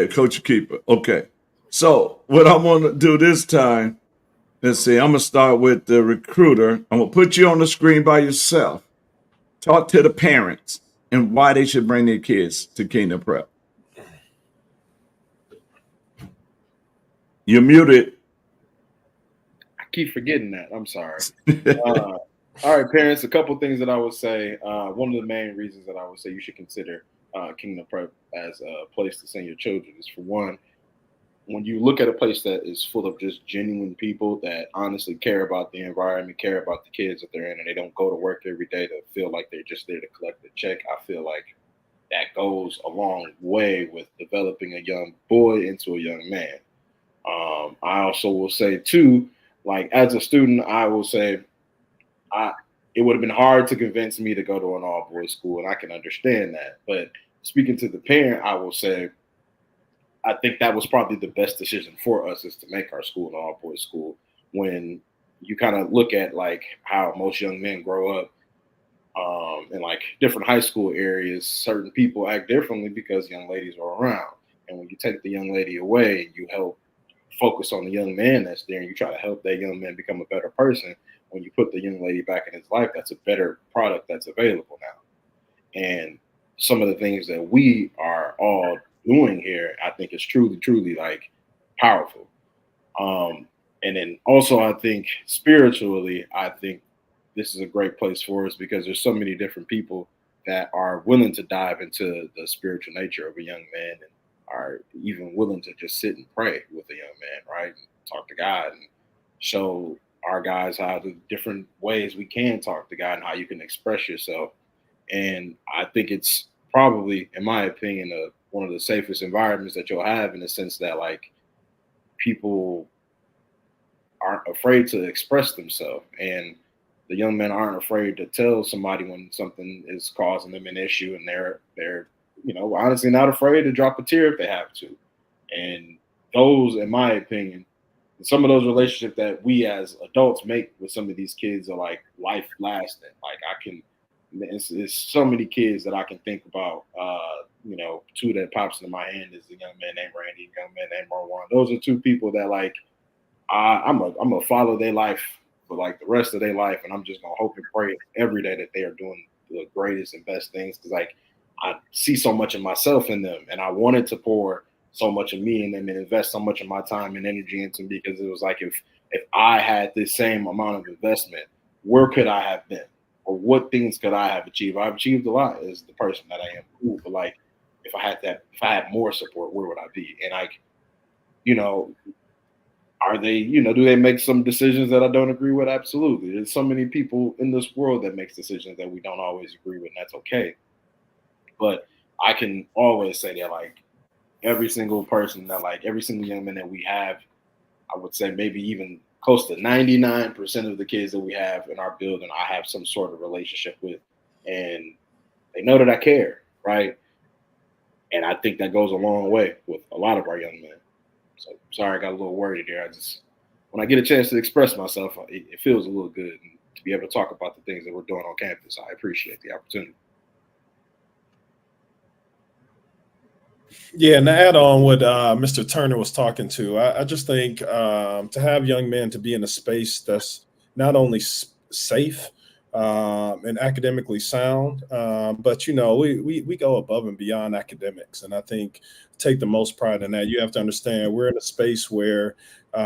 Speaker 1: coach keeper. Okay. So what I want to do this time, let's see, I'm going to start with the recruiter. I'm going to put you on the screen by yourself. Talk to the parents and why they should bring their kids to Kingdom Prep. You're muted.
Speaker 5: I keep forgetting that. I'm sorry. All right, parents, a couple things that I would say. One of the main reasons that I would say you should consider Kingdom Prep as a place to send your children is, for one, when you look at a place that is full of just genuine people that honestly care about the environment, care about the kids that they're in, and they don't go to work every day to feel like they're just there to collect a check, I feel like that goes a long way with developing a young boy into a young man. I also will say, too, like as a student, I will say it would have been hard to convince me to go to an all-boys school, and I can understand that. But speaking to the parent, I will say I think that was probably the best decision for us, is to make our school an all-boys school. When you kind of look at like how most young men grow up in like different high school areas, certain people act differently because young ladies are around. And when you take the young lady away, you help focus on the young man that's there, and you try to help that young man become a better person. When you put the young lady back in his life, that's a better product that's available now. And some of the things that we are all doing here, I think is truly, truly like powerful. And then also, I think spiritually, I think this is a great place for us because there's so many different people that are willing to dive into the spiritual nature of a young man and are even willing to just sit and pray with a young man, right? And talk to God and show our guys how the different ways we can talk to God and how you can express yourself. And I think it's probably, in my opinion, one of the safest environments that you'll have, in the sense that like people aren't afraid to express themselves, and the young men aren't afraid to tell somebody when something is causing them an issue, and they're honestly not afraid to drop a tear if they have to. And those, in my opinion, some of those relationships that we as adults make with some of these kids are like life lasting. Like it's so many kids that I can think about. Two that pops into my hand is a young man named Randy, a young man named Marwan. Those are two people that like I'm gonna follow their life for like the rest of their life, and I'm just gonna hope and pray every day that they are doing the greatest and best things, because like I see so much of myself in them, and I wanted to pour so much of me in them and invest so much of my time and energy into them, because it was like if I had this same amount of investment, where could I have been, or what things could I have achieved? I've achieved a lot as the person that I am. But like if I had more support, where would I be? And like, you know, are they, do they make some decisions that I don't agree with? Absolutely. There's so many people in this world that makes decisions that we don't always agree with, and that's okay. But I can always say that, like, every single person that, like, every single young man that we have, I would say maybe even close to 99% of the kids that we have in our building, I have some sort of relationship with, and they know that I care, right? And I think that goes a long way with a lot of our young men. So sorry, I got a little worried there. When I get a chance to express myself, it feels a little good, and to be able to talk about the things that we're doing on campus, I appreciate the opportunity.
Speaker 3: Yeah, and to add on what Mr. Turner was talking to, I just think to have young men to be in a space that's not only safe and academically sound, but we go above and beyond academics, and I think take the most pride in that. You have to understand we're in a space where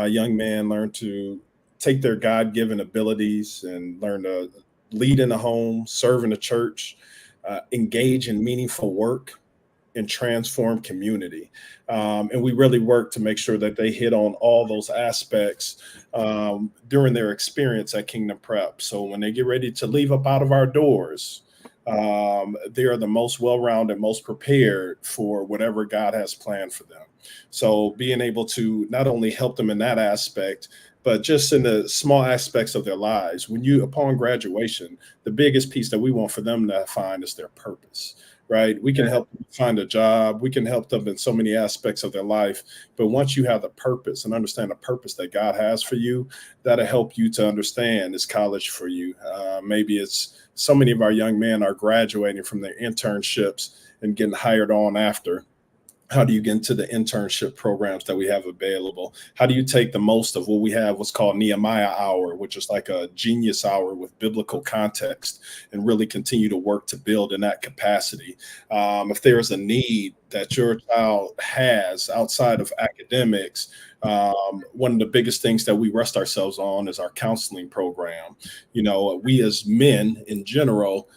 Speaker 3: young men learn to take their God-given abilities and learn to lead in the home, serve in the church, engage in meaningful work, and transform community. And we really work to make sure that they hit on all those aspects during their experience at Kingdom Prep. So when they get ready to leave up out of our doors, they are the most well-rounded, most prepared for whatever God has planned for them. So being able to not only help them in that aspect, but just in the small aspects of their lives. Upon graduation, the biggest piece that we want for them to find is their purpose. Right? We can help them find a job. We can help them in so many aspects of their life. But once you have the purpose and understand the purpose that God has for you, that'll help you to understand is college for you. Maybe it's so many of our young men are graduating from their internships and getting hired on after. How do you get into the internship programs that we have available? How do you take the most of what we have, what's called Nehemiah Hour, which is like a genius hour with biblical context, and really continue to work to build in that capacity? If there's a need that your child has outside of academics, one of the biggest things that we rest ourselves on is our counseling program. We as men in general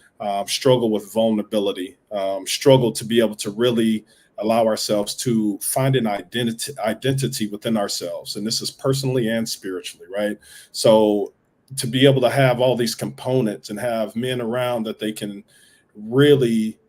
Speaker 3: struggle with vulnerability, struggle to be able to really allow ourselves to find an identity within ourselves. And this is personally and spiritually, right? So to be able to have all these components and have men around that they can really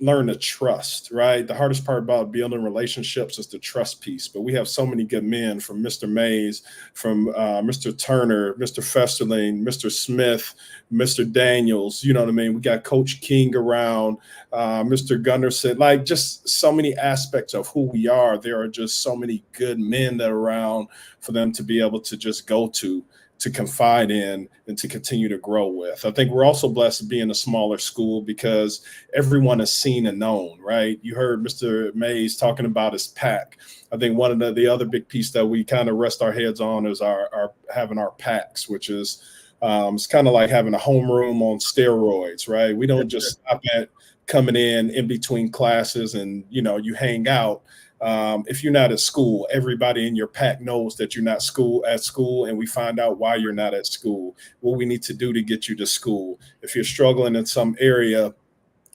Speaker 3: learn to trust, right? The hardest part about building relationships is the trust piece. But we have so many good men, from Mr. Mays, from Mr. Turner, Mr. Festerling, Mr. Smith, Mr. Daniels, you know what I mean? We got Coach King around, Mr. Gunderson, like just so many aspects of who we are. There are just so many good men that are around for them to be able to just go to confide in, and to continue to grow with. I think we're also blessed to be in a smaller school because everyone is seen and known, right? You heard Mr. Mays talking about his pack. I think one of the other big piece that we kind of rest our heads on is our having our packs, which is it's kind of like having a homeroom on steroids, right? We don't just stop at coming in between classes and you hang out. If you're not at school, everybody in your pack knows that you're not at school, and we find out why you're not at school, what we need to do to get you to school. If you're struggling in some area,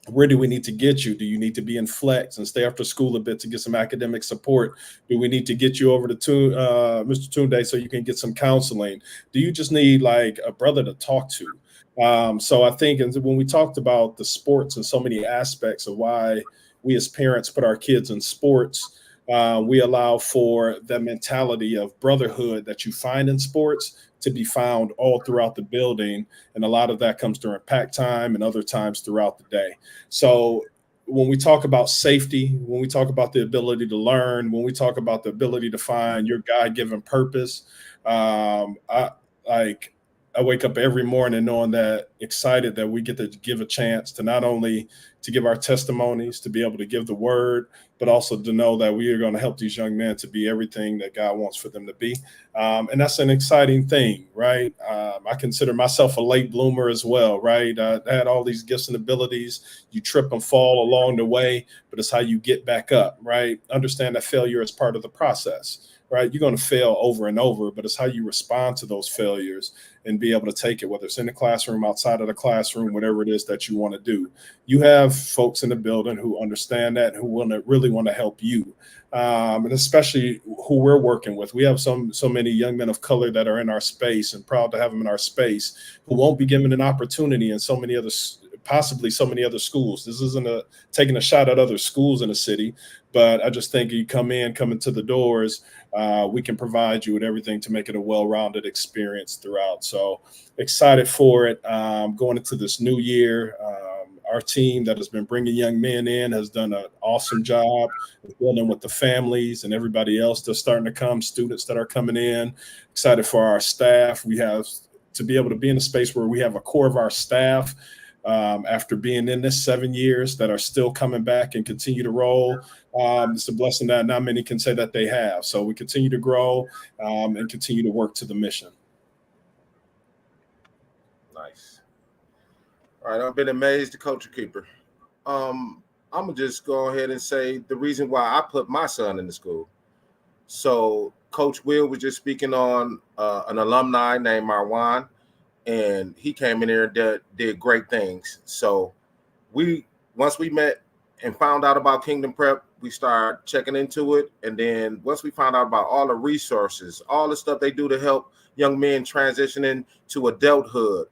Speaker 3: where do we need to get you? Do you need to be in flex and stay after school a bit to get some academic support? Do we need to get you over to Mr. Tunde so you can get some counseling? Do you just need like a brother to talk to? So I think when we talked about the sports and so many aspects of why we as parents put our kids in sports, we allow for the mentality of brotherhood that you find in sports to be found all throughout the building. And a lot of that comes during pack time and other times throughout the day. So when we talk about safety, when we talk about the ability to learn, when we talk about the ability to find your God-given purpose, I wake up every morning knowing that excited that we get to give a chance to not only to give our testimonies, to be able to give the word, but also to know that we are going to help these young men to be everything that God wants for them to be. And that's an exciting thing, right? I consider myself a late bloomer as well, right? I had all these gifts and abilities. You trip and fall along the way, but it's how you get back up, right? Understand that failure is part of the process. right? You're going to fail over and over, but it's how you respond to those failures and be able to take it, whether it's in the classroom, outside of the classroom, whatever it is that you want to do. You have folks in the building who understand that, who really want to help you. And especially who we're working with. We have so many young men of color that are in our space, and proud to have them in our space, who won't be given an opportunity in possibly so many other schools. This isn't taking a shot at other schools in the city, but I just think you come into the doors, we can provide you with everything to make it a well-rounded experience throughout. So excited for it. Going into this new year, our team that has been bringing young men in has done an awesome job of dealing with the families and everybody else that's starting to come, students that are coming in. Excited for our staff. We have to be able to be in a space where we have a core of our staff after being in this 7 years that are still coming back and continue to roll. It's a blessing that not many can say that they have. So we continue to grow and continue to work to the mission.
Speaker 4: Nice. All right, I've been amazed to Coach Keeper. I'm gonna just go ahead and say the reason why I put my son in the school. So Coach Will was just speaking on an alumni named Marwan, and he came in here and did great things. So once we met and found out about Kingdom Prep, we started checking into it. And then once we found out about all the resources, all the stuff they do to help young men transitioning to adulthood,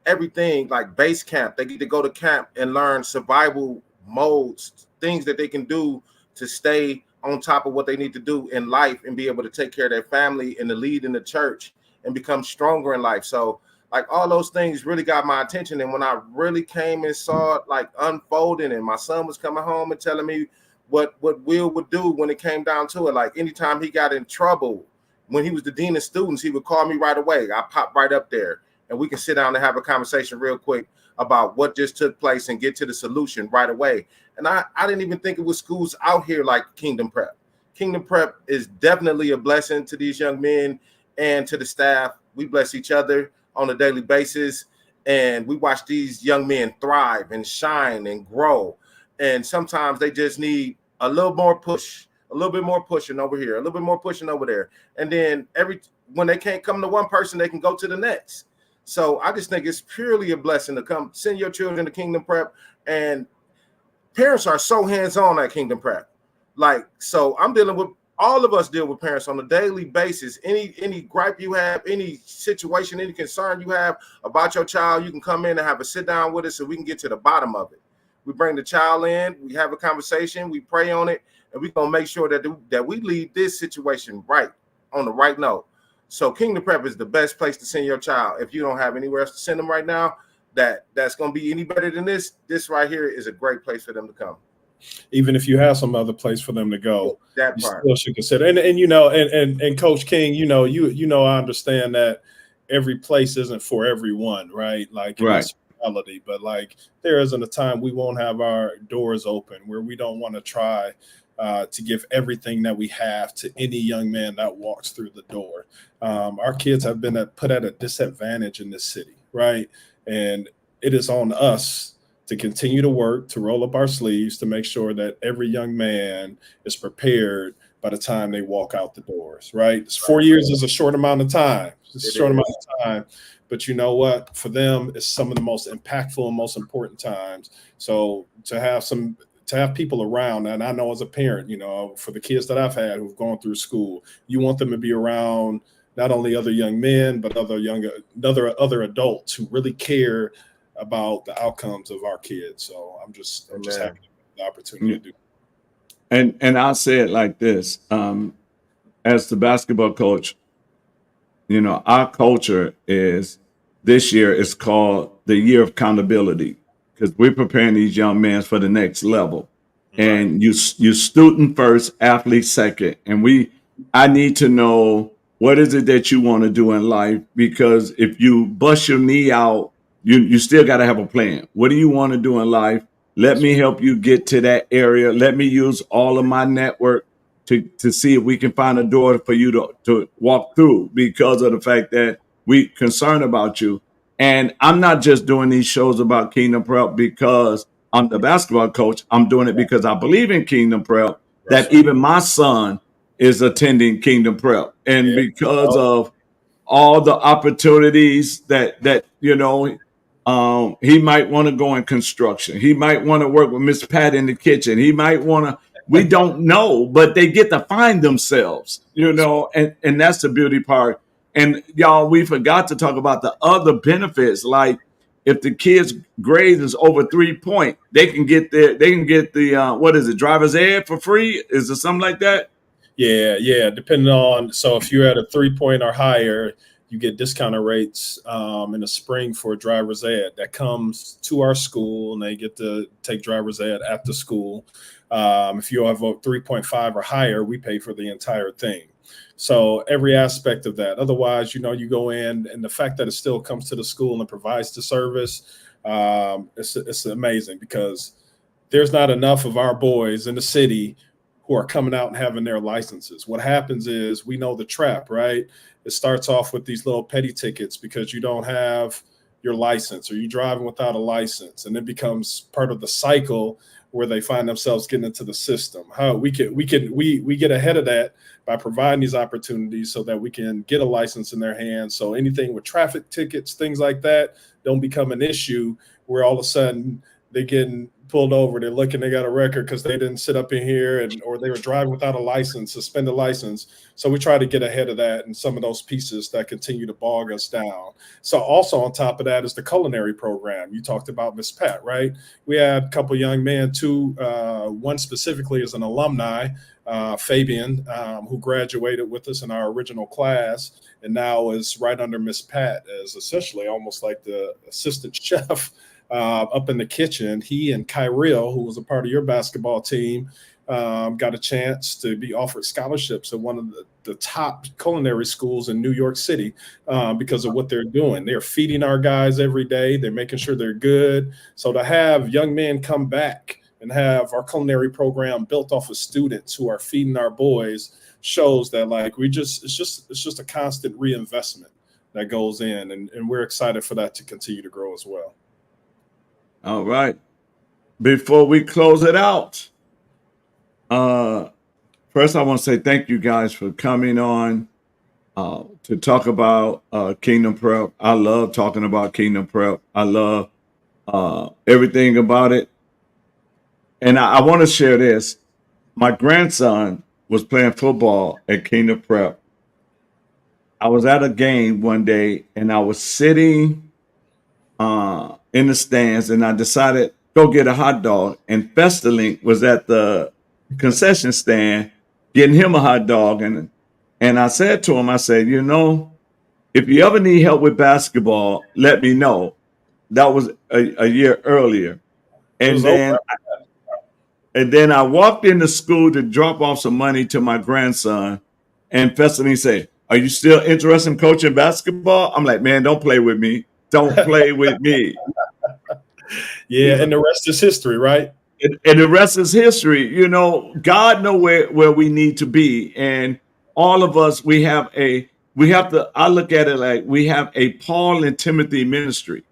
Speaker 4: everything like base camp, they get to go to camp and learn survival modes, things that they can do to stay on top of what they need to do in life and be able to take care of their family and to lead in the church and become stronger in life. So like all those things really got my attention. And when I really came and saw it like unfolding, and my son was coming home and telling me what Will would do when it came down to it, like anytime he got in trouble, when he was the dean of students, he would call me right away. I popped right up there and we can sit down and have a conversation real quick about what just took place and get to the solution right away. And I didn't even think it was schools out here like Kingdom Prep. Kingdom Prep is definitely a blessing to these young men and to the staff. We bless each other on a daily basis, and we watch these young men thrive and shine and grow. And sometimes they just need a little more push, a little bit more pushing over here, a little bit more pushing over there. And then when they can't come to one person, they can go to the next. So I just think it's purely a blessing to come send your children to Kingdom Prep. And parents are so hands-on at Kingdom Prep. Like, so I'm dealing with, all of us deal with parents on a daily basis. Any gripe you have, any situation, any concern you have about your child, you can come in and have a sit down with us so we can get to the bottom of it. We bring the child in, we have a conversation, we pray on it, and we're going to make sure that we lead this situation right, on the right note. So Kingdom Prep is the best place to send your child. If you don't have anywhere else to send them right now, that's going to be any better than this right here is a great place for them to come.
Speaker 3: Even if you have some other place for them to go,
Speaker 4: that
Speaker 3: you
Speaker 4: part
Speaker 3: still should consider. And you know, and Coach King, you know, I understand that every place isn't for everyone, right? Like
Speaker 1: right.
Speaker 3: Reality, but like there isn't a time we won't have our doors open where we don't want to try to give everything that we have to any young man that walks through the door. Our kids have been put at a disadvantage in this city, right? And it is on us to continue to work, to roll up our sleeves, to make sure that every young man is prepared by the time they walk out the doors, right? 4 years is a short amount of time. It's a short amount of time. But you know what? For them, it's some of the most impactful and most important times. So to have people around, and I know as a parent, you know, for the kids that I've had who've gone through school, you want them to be around not only other young men, but other adults who really care about the outcomes of our kids. So I'm just happy to have the opportunity to do that.
Speaker 1: And I'll say it like this. As the basketball coach, you know, our culture this year is called the year of accountability, because we're preparing these young men for the next level. Right. And you student first, athlete second. And I need to know, what is it that you want to do in life? Because if you bust your knee out, you still got to have a plan. What do you want to do in life? Let me help you get to that area. Let me use all of my network to see if we can find a door for you to walk through, because of the fact that we concerned about you. And I'm not just doing these shows about Kingdom Prep because I'm the basketball coach. I'm doing it because I believe in Kingdom Prep, that even my son is attending Kingdom Prep. And
Speaker 3: Yeah.
Speaker 1: because of all the opportunities that you know, he might want to go in construction. He might want to work with Miss Pat in the kitchen. He might want to, we don't know, but they get to find themselves, you know, and that's the beauty part. And y'all, we forgot to talk about the other benefits. Like if the kids' grade is over 3 point, they can get the what is it, driver's ed for free? Is it something like that?
Speaker 3: Yeah. Depending on, so if you're at a 3 point or higher, you get discounted rates in the spring for driver's ed that comes to our school, and they get to take driver's ed at the school. If you have a 3.5 or higher, we pay for the entire thing. So every aspect of that. Otherwise, you know, you go in, and the fact that it still comes to the school and provides the service, it's amazing, because there's not enough of our boys in the city who are coming out and having their licenses. What happens is, we know the trap, right? It starts off with these little petty tickets because you don't have your license, or you're driving without a license, and it becomes part of the cycle where they find themselves getting into the system. How we get ahead of that by providing these opportunities so that we can get a license in their hands. So anything with traffic tickets, things like that, don't become an issue where all of a sudden they're getting pulled over. They're looking, they got a record because they didn't sit up in here, or they were driving without a license, suspended license. So we try to get ahead of that and some of those pieces that continue to bog us down. So also on top of that is the culinary program. You talked about Miss Pat, right? We had a couple of young men, one specifically is an alumni, Fabian, who graduated with us in our original class, and now is right under Miss Pat as essentially almost like the assistant chef up in the kitchen. He and Kyril, who was a part of your basketball team, got a chance to be offered scholarships at one of the top culinary schools in New York City because of what they're doing. They're feeding our guys every day. They're making sure they're good. So to have young men come back and have our culinary program built off of students who are feeding our boys shows that, like, it's just a constant reinvestment that goes in, and we're excited for that to continue to grow as well.
Speaker 1: All right. Before we close it out, first I want to say thank you guys for coming on to talk about Kingdom Prep. I love talking about Kingdom Prep. I love everything about it. And I want to share this. My grandson was playing football at Kingdom Prep. I was at a game one day, and I was sitting in the stands, and I decided go get a hot dog. And Festalink was at the concession stand getting him a hot dog, and I said to him, I said, you know, if you ever need help with basketball, let me know. That was a year earlier, and then I walked into school to drop off some money to my grandson, and Festalink said, "Are you still interested in coaching basketball?" I'm like, man, don't play with me. Don't play with me.
Speaker 3: Yeah, and the rest is history, right?
Speaker 1: And the rest is history. You know, God knows where we need to be. And all of us, I look at it like we have a Paul and Timothy ministry.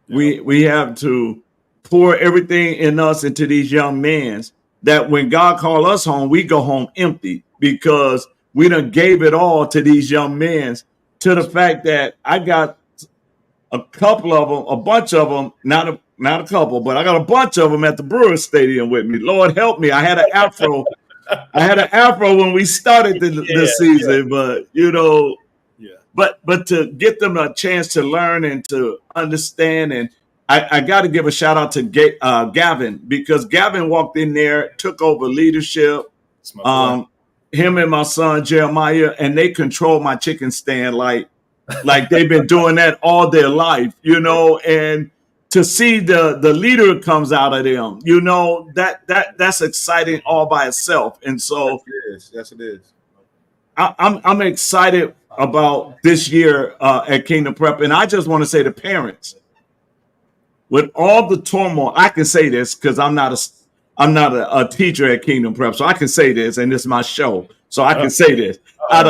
Speaker 1: Yeah. We have to pour everything in us into these young men, that when God call us home, we go home empty, because we done gave it all to these young men, to the fact that I got a couple of them, a bunch of them, not a couple, but I got a bunch of them at the Brewers Stadium with me. Lord help me. I had an afro. I had an afro when we started the season, but you know, but to get them a chance to learn and to understand. And I got to give a shout out to Gavin, because Gavin walked in there, took over leadership. Him and my son Jeremiah, and they control my chicken stand like they've been doing that all their life, you know. And to see the leader comes out of them, you know, that's exciting all by itself. And so
Speaker 4: yes it is.
Speaker 1: I'm excited about this year at Kingdom Prep. And I just want to say to parents, with all the turmoil, I can say this because I'm not a teacher at Kingdom Prep, so I can say this, and this is my show, so I can say this. Out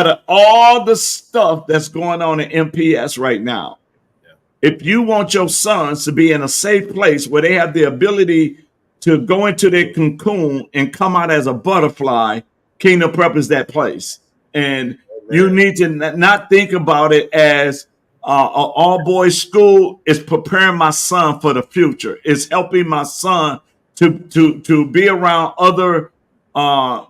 Speaker 1: of all the stuff that's going on in MPS right now, if you want your sons to be in a safe place where they have the ability to go into their cocoon and come out as a butterfly, Kingdom Prep is that place. And you need to not think about it as an all boys school. Is preparing my son for the future. It's helping my son to be around other.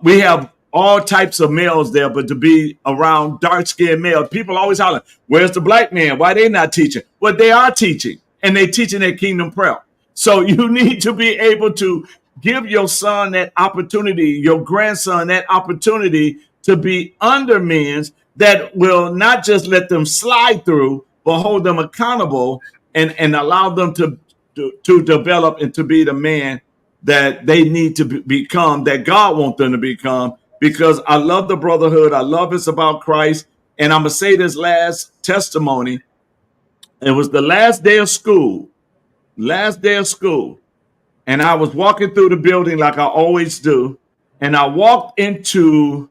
Speaker 1: We have all types of males there, but to be around dark skinned males, people always holler, "Where's the black man? Why they not teaching?" Well, they are teaching, and they teaching at Kingdom Prep. So you need to be able to give your son that opportunity, your grandson that opportunity to be under men that will not just let them slide through, but hold them accountable and allow them to develop and to be the man that they need to become, that God wants them to become. Because I love the brotherhood. I love it's about Christ. And I'm going to say this last testimony. It was the last day of school. And I was walking through the building like I always do. And I walked into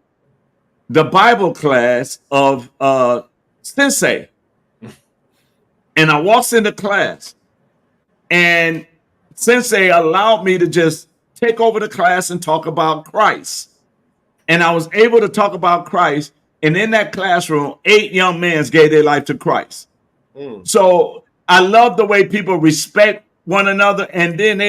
Speaker 1: the Bible class of Sensei. And I walked into class. And Sensei allowed me to just take over the class and talk about Christ. And I was able to talk about Christ. And in that classroom, 8 young men gave their life to Christ. So I love the way people respect one another. And then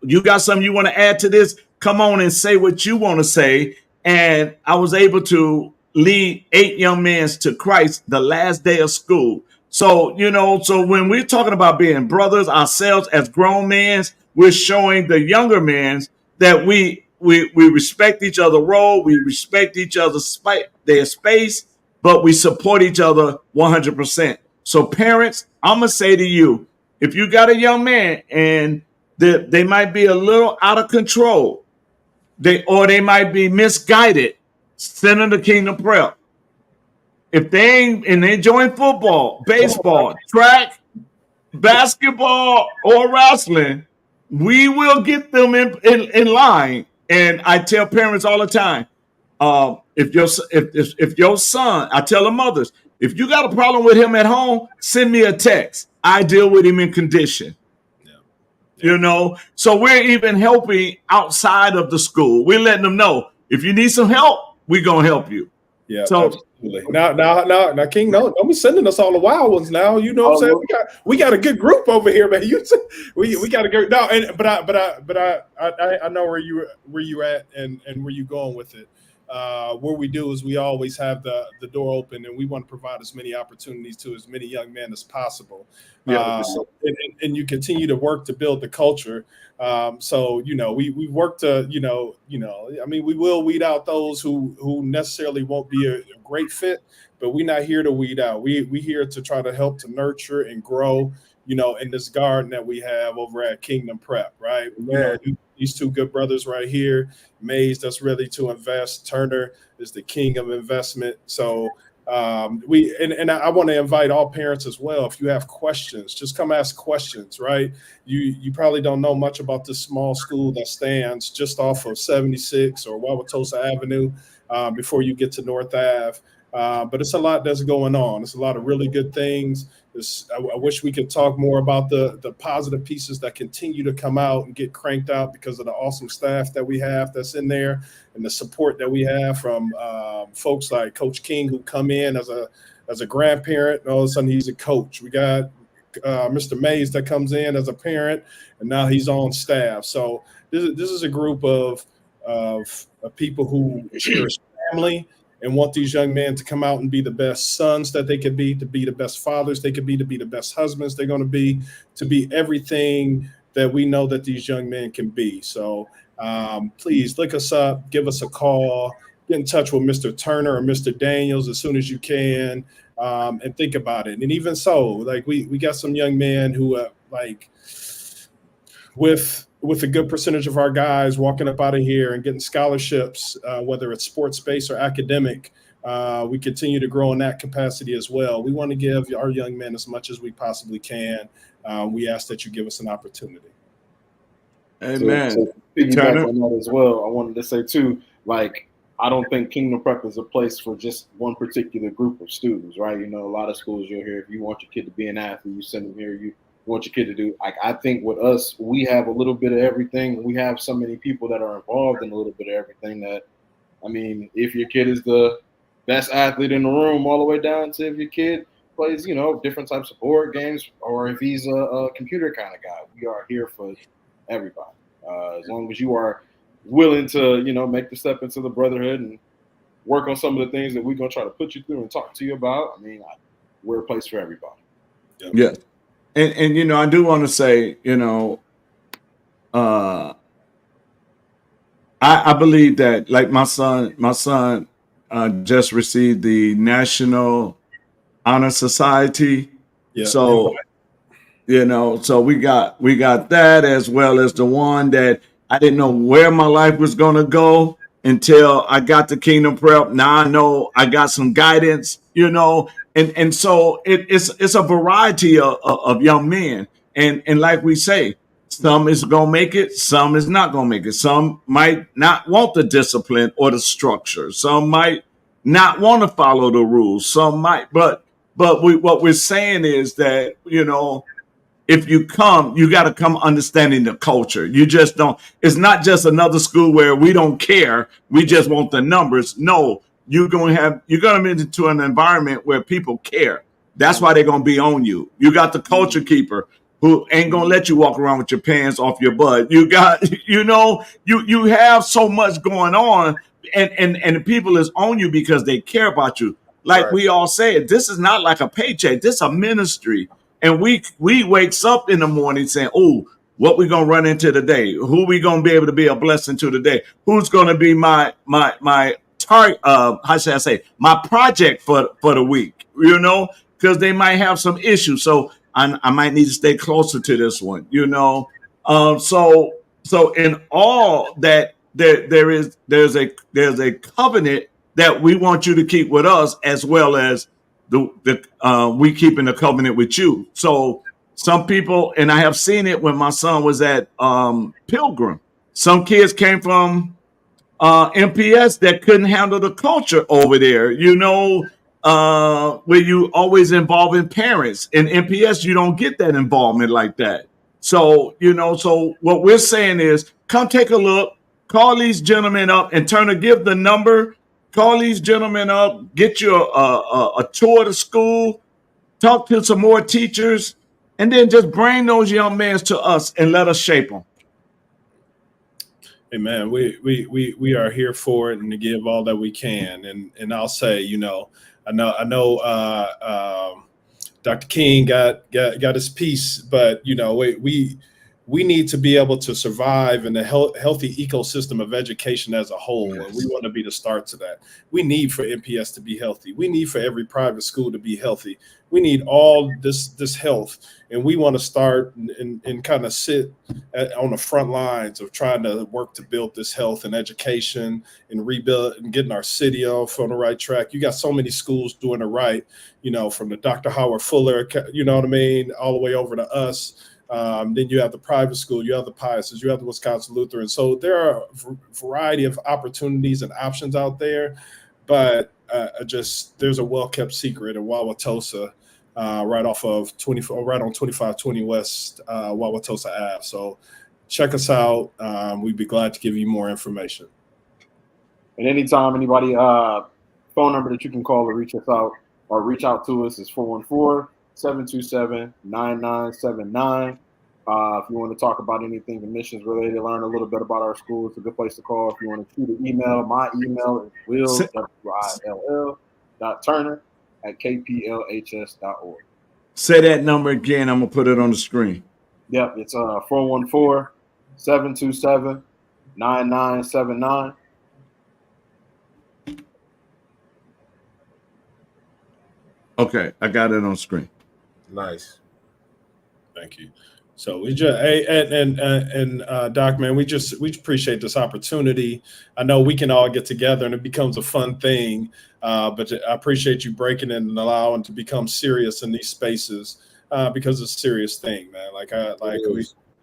Speaker 1: you got something you want to add to this? Come on and say what you want to say. And I was able to lead 8 young men to Christ the last day of school. So, so when we're talking about being brothers ourselves as grown men, we're showing the younger men that we respect each other's role, we respect each other's their space, but we support each other 100%. So parents, I'm going to say to you, if you got a young man and they might be a little out of control, they might be misguided, send them to Kingdom Prep. If they ain't and they join football, baseball, track, basketball, or wrestling, we will get them in line. And I tell parents all the time, if your son, I tell the mothers, if you got a problem with him at home, send me a text. I deal with him in condition. So we're even helping outside of the school. We're letting them know if you need some help, we're gonna help you.
Speaker 3: Yeah.
Speaker 1: So
Speaker 3: absolutely. Now, King, don't be sending us all the wild ones now. You know what I'm saying? We got a good group over here, man. We got a good but I know where you at and where you going with it. What we do is we always have the door open, and we want to provide as many opportunities to as many young men as possible. And you continue to work to build the culture. So we work to we will weed out those who necessarily won't be a great fit, but we're not here to weed out. We here to try to help to nurture and grow, in this garden that we have over at Kingdom Prep, right? These 2 good brothers right here, Mays that's ready to invest. Turner is the king of investment. So I want to invite all parents as well. If you have questions, just come ask questions, right? You probably don't know much about this small school that stands just off of 76 or Wauwatosa Avenue before you get to North Ave. But it's a lot that's going on. It's a lot of really good things. I wish we could talk more about the positive pieces that continue to come out and get cranked out because of the awesome staff that we have that's in there and the support that we have from folks like Coach King, who come in as a grandparent, and all of a sudden he's a coach. We got Mr. Mays that comes in as a parent, and now he's on staff. So this is a group of people who cherish family and want these young men to come out and be the best sons that they could be, to be the best fathers they could be, to be the best husbands they're going to be everything that we know that these young men can be. So please look us up, give us a call, get in touch with Mr. Turner or Mr. Daniels as soon as you can, and think about it. And even so, like we got some young men who with a good percentage of our guys walking up out of here and getting scholarships, whether it's sports-based or academic, we continue to grow in that capacity as well. We want to give our young men as much as we possibly can. We ask that you give us an opportunity.
Speaker 1: Amen.
Speaker 5: So piggyback on that as well, I wanted to say too, I don't think Kingdom Prep is a place for just one particular group of students, right? A lot of schools you'll hear, if you want your kid to be an athlete, you send them here, you want your kid to do. I think with us, we have a little bit of everything. We have so many people that are involved in a little bit of everything that I mean, if your kid is the best athlete in the room, all the way down to if your kid plays, you know, different types of board games, or if he's a computer kind of guy, we are here for everybody. As long as you are willing to, you know, make the step into the brotherhood and work on some of the things that we're gonna try to put you through and talk to you about. I mean, we're a place for everybody.
Speaker 3: Yep.
Speaker 1: Yeah. And you know, I do want to say, you know, I believe that, like my son just received the National Honor Society.
Speaker 3: Yeah.
Speaker 1: So, you know, so we got that, as well as the one that I didn't know where my life was going to go until I got to Kingdom Prep. Now I know I got some guidance, you know, and so it's a variety of young men, and like we say, some is gonna make it, some is not gonna make it. Some might not want the discipline or the structure. Some might not want to follow the rules. Some might, but what we're saying is that, you know, if you come, you got to come understanding the culture. You just don't. It's not just another school where we don't care. We just want the numbers. No, you're going to be into an environment where people care. That's why they're going to be on you. You got the culture keeper who ain't going to let you walk around with your pants off your butt. You got, you know, you have so much going on, and the people is on you because they care about you. Like
Speaker 4: Right.
Speaker 1: we all said, this is not like a paycheck. This is a ministry. And we wakes up in the morning saying, "Oh, what we gonna run into today? Who we gonna be able to be a blessing to today? Who's gonna be my target? How should I say, my project for the week? You know, because they might have some issues. So I might need to stay closer to this one. You know, so in all that there's a covenant that we want you to keep with us, as well as we keeping the covenant with you. So some people, and I have seen it when my son was at Pilgrim. Some kids came from MPS that couldn't handle the culture over there. You know, where you always involving parents. In MPS, you don't get that involvement like that. So, you know, so what we're saying is, come take a look, call these gentlemen up, and give the number. Call these gentlemen up, get you a tour to school, talk to some more teachers, and then just bring those young men to us and let us shape them.
Speaker 3: Hey man, we are here for it and to give all that we can. And I'll say, you know, I know Dr. King got his piece, but you know, we need to be able to survive in a healthy ecosystem of education as a whole. Yes. And we want to be the start to that. We need for MPS to be healthy. We need for every private school to be healthy. We need all this health. And we want to start and kind of sit on the front lines of trying to work to build this health and education and rebuild and getting our city off on the right track. You got so many schools doing it right, you know, from the Dr. Howard Fuller, you know what I mean, all the way over to us. Then you have the private school, you have the Piuses, you have the Wisconsin Lutheran. So there are a variety of opportunities and options out there, but there's a well-kept secret in Wauwatosa, right on 2520 West Wauwatosa Ave. So check us out. We'd be glad to give you more information.
Speaker 5: And anytime anybody phone number that you can call or reach us out or reach out to us is 414-727-9979. If you want to talk about anything admissions related, learn a little bit about our school, it's a good place to call. If you want to shoot an email, my email is will.turner@kplhs.org.
Speaker 1: Say that number again. I'm gonna put it on the screen.
Speaker 5: Yep, it's 414-727-9979.
Speaker 1: Okay, I got it on screen.
Speaker 4: Nice.
Speaker 3: Thank you. So we just and Doc, man, we appreciate this opportunity. I know we can all get together and it becomes a fun thing, but I appreciate you breaking it and allowing to become serious in these spaces because it's a serious thing, man.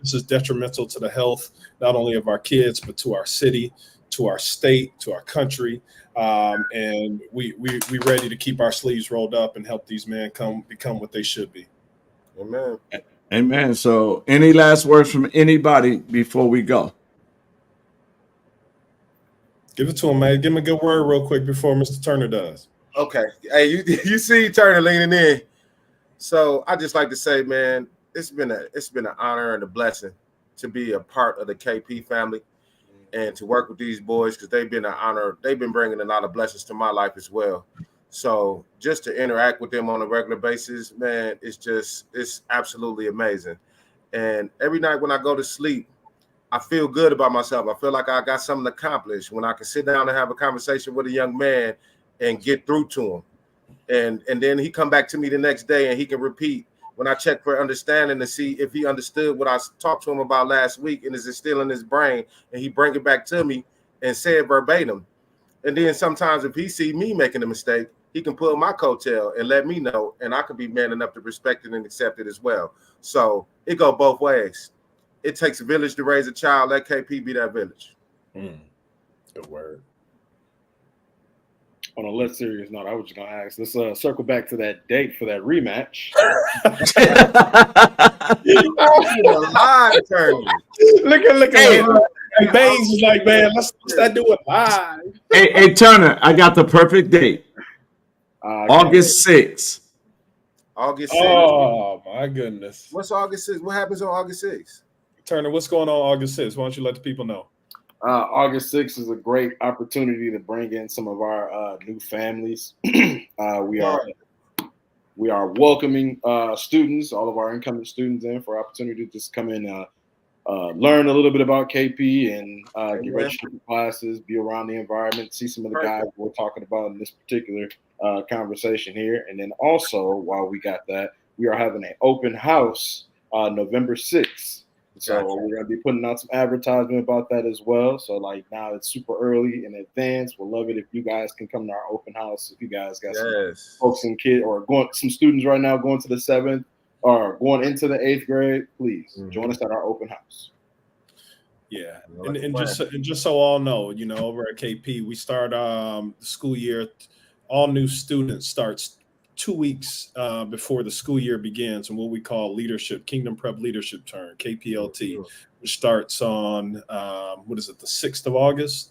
Speaker 3: This is detrimental to the health not only of our kids but to our city, to our state, to our country, and we ready to keep our sleeves rolled up and help these men become what they should be.
Speaker 4: Amen.
Speaker 1: Amen. So any last words from anybody before we go?
Speaker 3: Give it to him, man. Give him a good word real quick before Mr. Turner does.
Speaker 4: Okay. Hey, you see Turner leaning in. So I just like to say, man, it's been an honor and a blessing to be a part of the KP family and to work with these boys, because they've been an honor. They've been bringing a lot of blessings to my life as well. So just to interact with them on a regular basis, man, it's absolutely amazing. And every night when I go to sleep, I feel good about myself. I feel like I got something accomplished when I can sit down and have a conversation with a young man and get through to him. And then he come back to me the next day and he can repeat when I check for understanding to see if he understood what I talked to him about last week and is it still in his brain, and he bring it back to me and say it verbatim. And then sometimes if he see me making a mistake, he can pull my coattail and let me know, and I can be man enough to respect it and accept it as well. So it go both ways. It takes a village to raise a child. Let KP be that village.
Speaker 3: Good word.
Speaker 5: On a less serious note, I was just gonna ask. Let's circle back to that date for that rematch.
Speaker 4: Live turn.
Speaker 3: Look at Baines is like, man, let's not do it live.
Speaker 1: Hey, Turner, I got the perfect date. August 6th.
Speaker 4: August 6th.
Speaker 3: Oh my goodness.
Speaker 4: What's August 6th? What happens on August 6th?
Speaker 3: Turner, what's going on August 6th? Why don't you let the people know?
Speaker 5: August 6th is a great opportunity to bring in some of our new families. We are welcoming students, all of our incoming students in for opportunity to just come in, learn a little bit about KP and get registered for classes, be around the environment, see some of the guys we're talking about in this particular conversation here. And then also, while we got that, we are having an open house November 6th. So we're going to be putting out some advertisement about that as well. So like now it's super early in advance. We'll love it if you guys can come to our open house. If you guys got some folks and kids or some students right now going to the 7th or going into the 8th grade, please join us at our open house.
Speaker 3: Yeah, and just so all know, over at KP, we start the school year. All new students starts 2 weeks before the school year begins, and what we call leadership, Kingdom Prep Leadership Turn, KPLT, which starts on the 6th of August,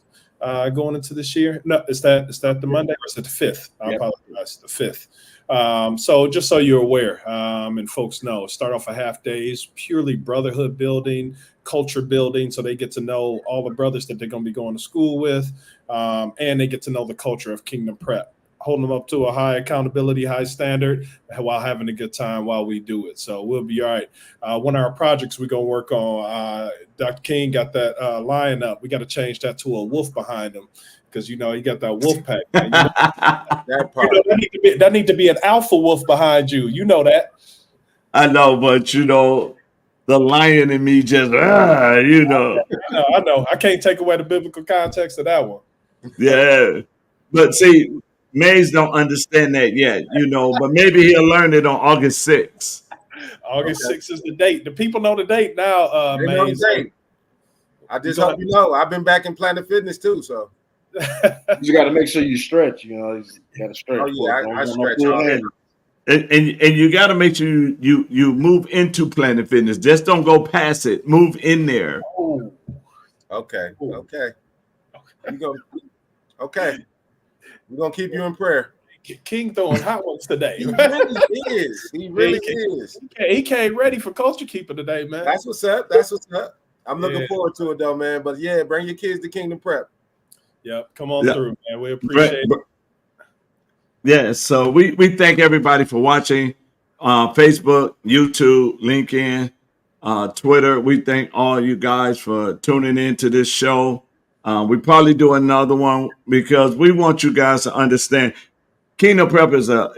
Speaker 3: going into this year. No, is that the Monday or is it the 5th? I apologize, the 5th. So just so you're aware, and folks know, start off a half days, purely brotherhood building, culture building, so they get to know all the brothers that they're going to be going to school with, and they get to know the culture of Kingdom Prep, holding them up to a high accountability, high standard, while having a good time while we do it. So we'll be all right. One of our projects we're going to work on, Dr. King got that lion up. We got to change that to a wolf behind him, because, you got that wolf pack. That part. That need to be an alpha wolf behind you. You know that.
Speaker 1: I know, but, the lion in me just,
Speaker 3: I know. I can't take away the biblical context of that one.
Speaker 1: Yeah. But see, Mays don't understand that yet, but maybe he'll learn it on August 6th.
Speaker 3: August 6th is the date. The people know the date now, Mays.
Speaker 4: I just hope you know. I've been back in Planet Fitness too, so.
Speaker 5: You got to make sure you stretch, you got to stretch.
Speaker 4: Oh, yeah, I stretch
Speaker 1: and you got to make sure you move into Planet Fitness. Just don't go past it. Move in there.
Speaker 4: Oh. Okay. Okay. We're going to keep you in prayer.
Speaker 3: King throwing hot ones today.
Speaker 4: He really is. He really is.
Speaker 3: He came ready for Culture Keeper today, man.
Speaker 4: That's what's up. I'm looking forward to it, though, man. But, yeah, bring your kids to Kingdom Prep.
Speaker 3: Yep. Come on through, man. We appreciate it.
Speaker 1: Yeah, so we thank everybody for watching. Facebook, YouTube, LinkedIn, Twitter. We thank all you guys for tuning in to this show. We probably do another one because we want you guys to understand Kingdom Prep is a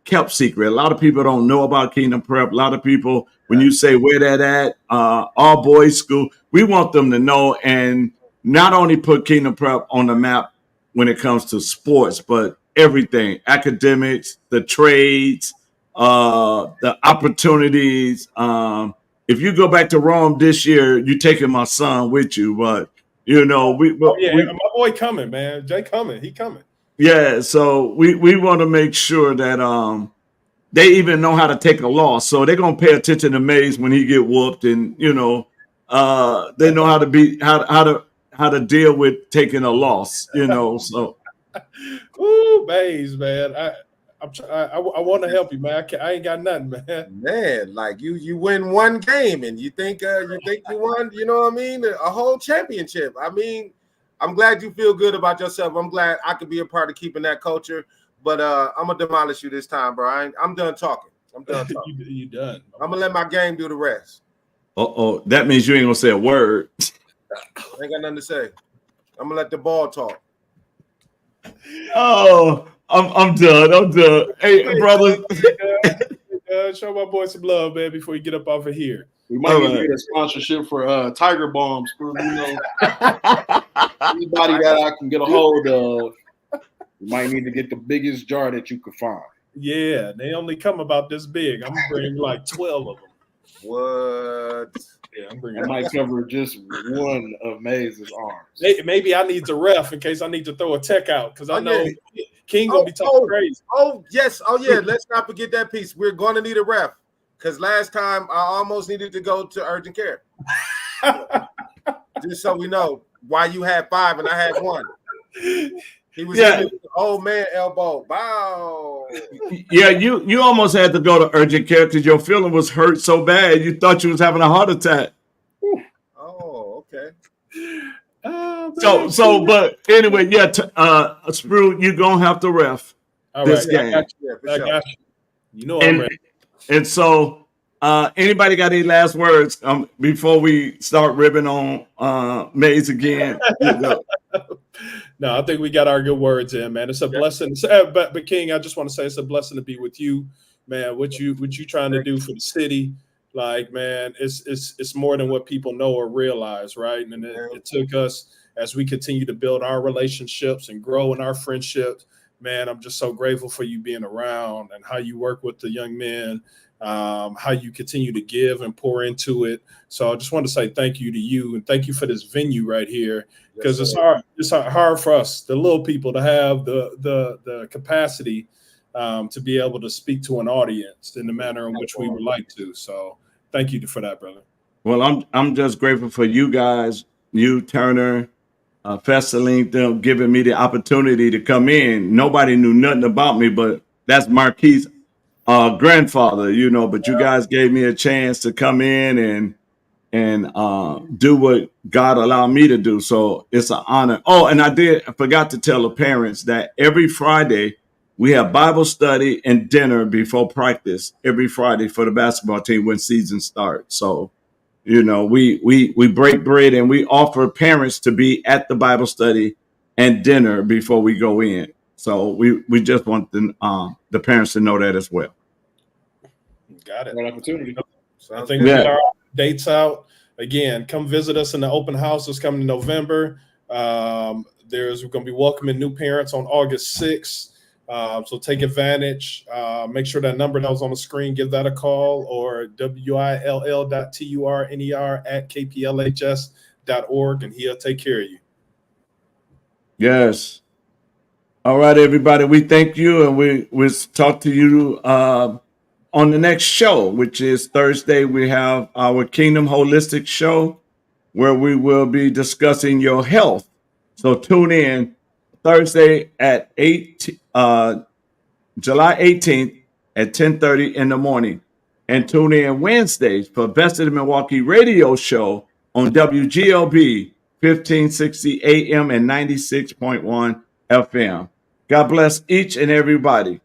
Speaker 1: kept secret. A lot of people don't know about Kingdom Prep. A lot of people, when you say where that at, all boys school, we want them to know and not only put Kingdom Prep on the map when it comes to sports, but everything, academics, the trades, the opportunities. If you go back to Rome this year, you're taking my son with you, but
Speaker 3: my boy coming, man. Jay coming, he coming.
Speaker 1: Yeah, so we want to make sure that they even know how to take a loss. So they're gonna pay attention to Mays when he get whooped, and they know how to how to deal with taking a loss, you know. So,
Speaker 3: Ooh, Bays, man. I want to help you, man. I ain't got nothing, man.
Speaker 4: Man, like you win one game and you think you won, you know what I mean? A whole championship. I mean, I'm glad you feel good about yourself. I'm glad I could be a part of keeping that culture. But I'm gonna demolish you this time, bro. I'm done talking. I'm done talking.
Speaker 3: You done.
Speaker 4: I'm gonna let my game do the rest.
Speaker 1: that means you ain't gonna say a word.
Speaker 4: I ain't got nothing to say. I'm gonna let the ball talk.
Speaker 1: Oh, I'm done. I'm done. Hey, brother.
Speaker 3: Show my boy some love, man, before you get up off of here.
Speaker 5: We might need to get a sponsorship for Tiger Bombs. For, you know, anybody that I can get a hold of. You might need to get the biggest jar that you could find.
Speaker 3: Yeah, they only come about this big. I'm bringing like 12 of them.
Speaker 4: What?
Speaker 3: Yeah, I'm bringing.
Speaker 5: I might cover just one of Maze's arms.
Speaker 3: Maybe I need to ref in case I need to throw a tech out because I know King gonna be talking crazy.
Speaker 4: Oh yes, oh yeah. Let's not forget that piece. We're going to need a ref because last time I almost needed to go to urgent care. Just so we know why you had 5 and I had 1. He was in the old man elbow. Wow.
Speaker 1: Yeah, you almost had to go to urgent care because your feeling was hurt so bad you thought you was having a heart attack.
Speaker 4: Oh, okay.
Speaker 1: But anyway, Sprue, you're gonna have to ref this game.
Speaker 3: I got you. You know I'm ready.
Speaker 1: And so, anybody got any last words before we start ribbing on Maze again?
Speaker 3: No, I think we got our good words in, man. It's a blessing. But King, I just want to say it's a blessing to be with you, man. What you trying to do for the city, like, man, it's more than what people know or realize, right? And it took us as we continue to build our relationships and grow in our friendships. Man, I'm just so grateful for you being around and how you work with the young men, how you continue to give and pour into it. So I just want to say thank you to you and thank you for this venue right here because it's hard for us, the little people, to have the capacity to be able to speak to an audience in the manner in which we would like to. So thank you for that, brother.
Speaker 1: Well, I'm just grateful for you guys, you, Turner, Fessaline, them giving me the opportunity to come in. Nobody knew nothing about me, but that's Marquis' grandfather, you know. But you guys gave me a chance to come in and do what God allowed me to do. So it's an honor. Oh, and I forgot to tell the parents that every Friday we have Bible study and dinner before practice every Friday for the basketball team when season starts. So, you know, we break bread and we offer parents to be at the Bible study and dinner before we go in. So we just want the parents to know that as well.
Speaker 3: Got it.
Speaker 5: What opportunity.
Speaker 3: I think we got our dates out. Again, come visit us in the open house that's coming in November. We're going to be welcoming new parents on August 6th. So take advantage. Make sure that number that was on the screen, give that a call, or will.turner@kplhs.org, and he'll take care of you.
Speaker 1: Yes. All right, everybody. We thank you, and we'll talk to you on the next show, which is Thursday. We have our Kingdom Holistic show where we will be discussing your health. So tune in Thursday at July 18th at 10:30 in the morning. And tune in Wednesdays for Vested in Milwaukee radio show on WGLB 1560 AM and 96.1 FM. God bless each and everybody.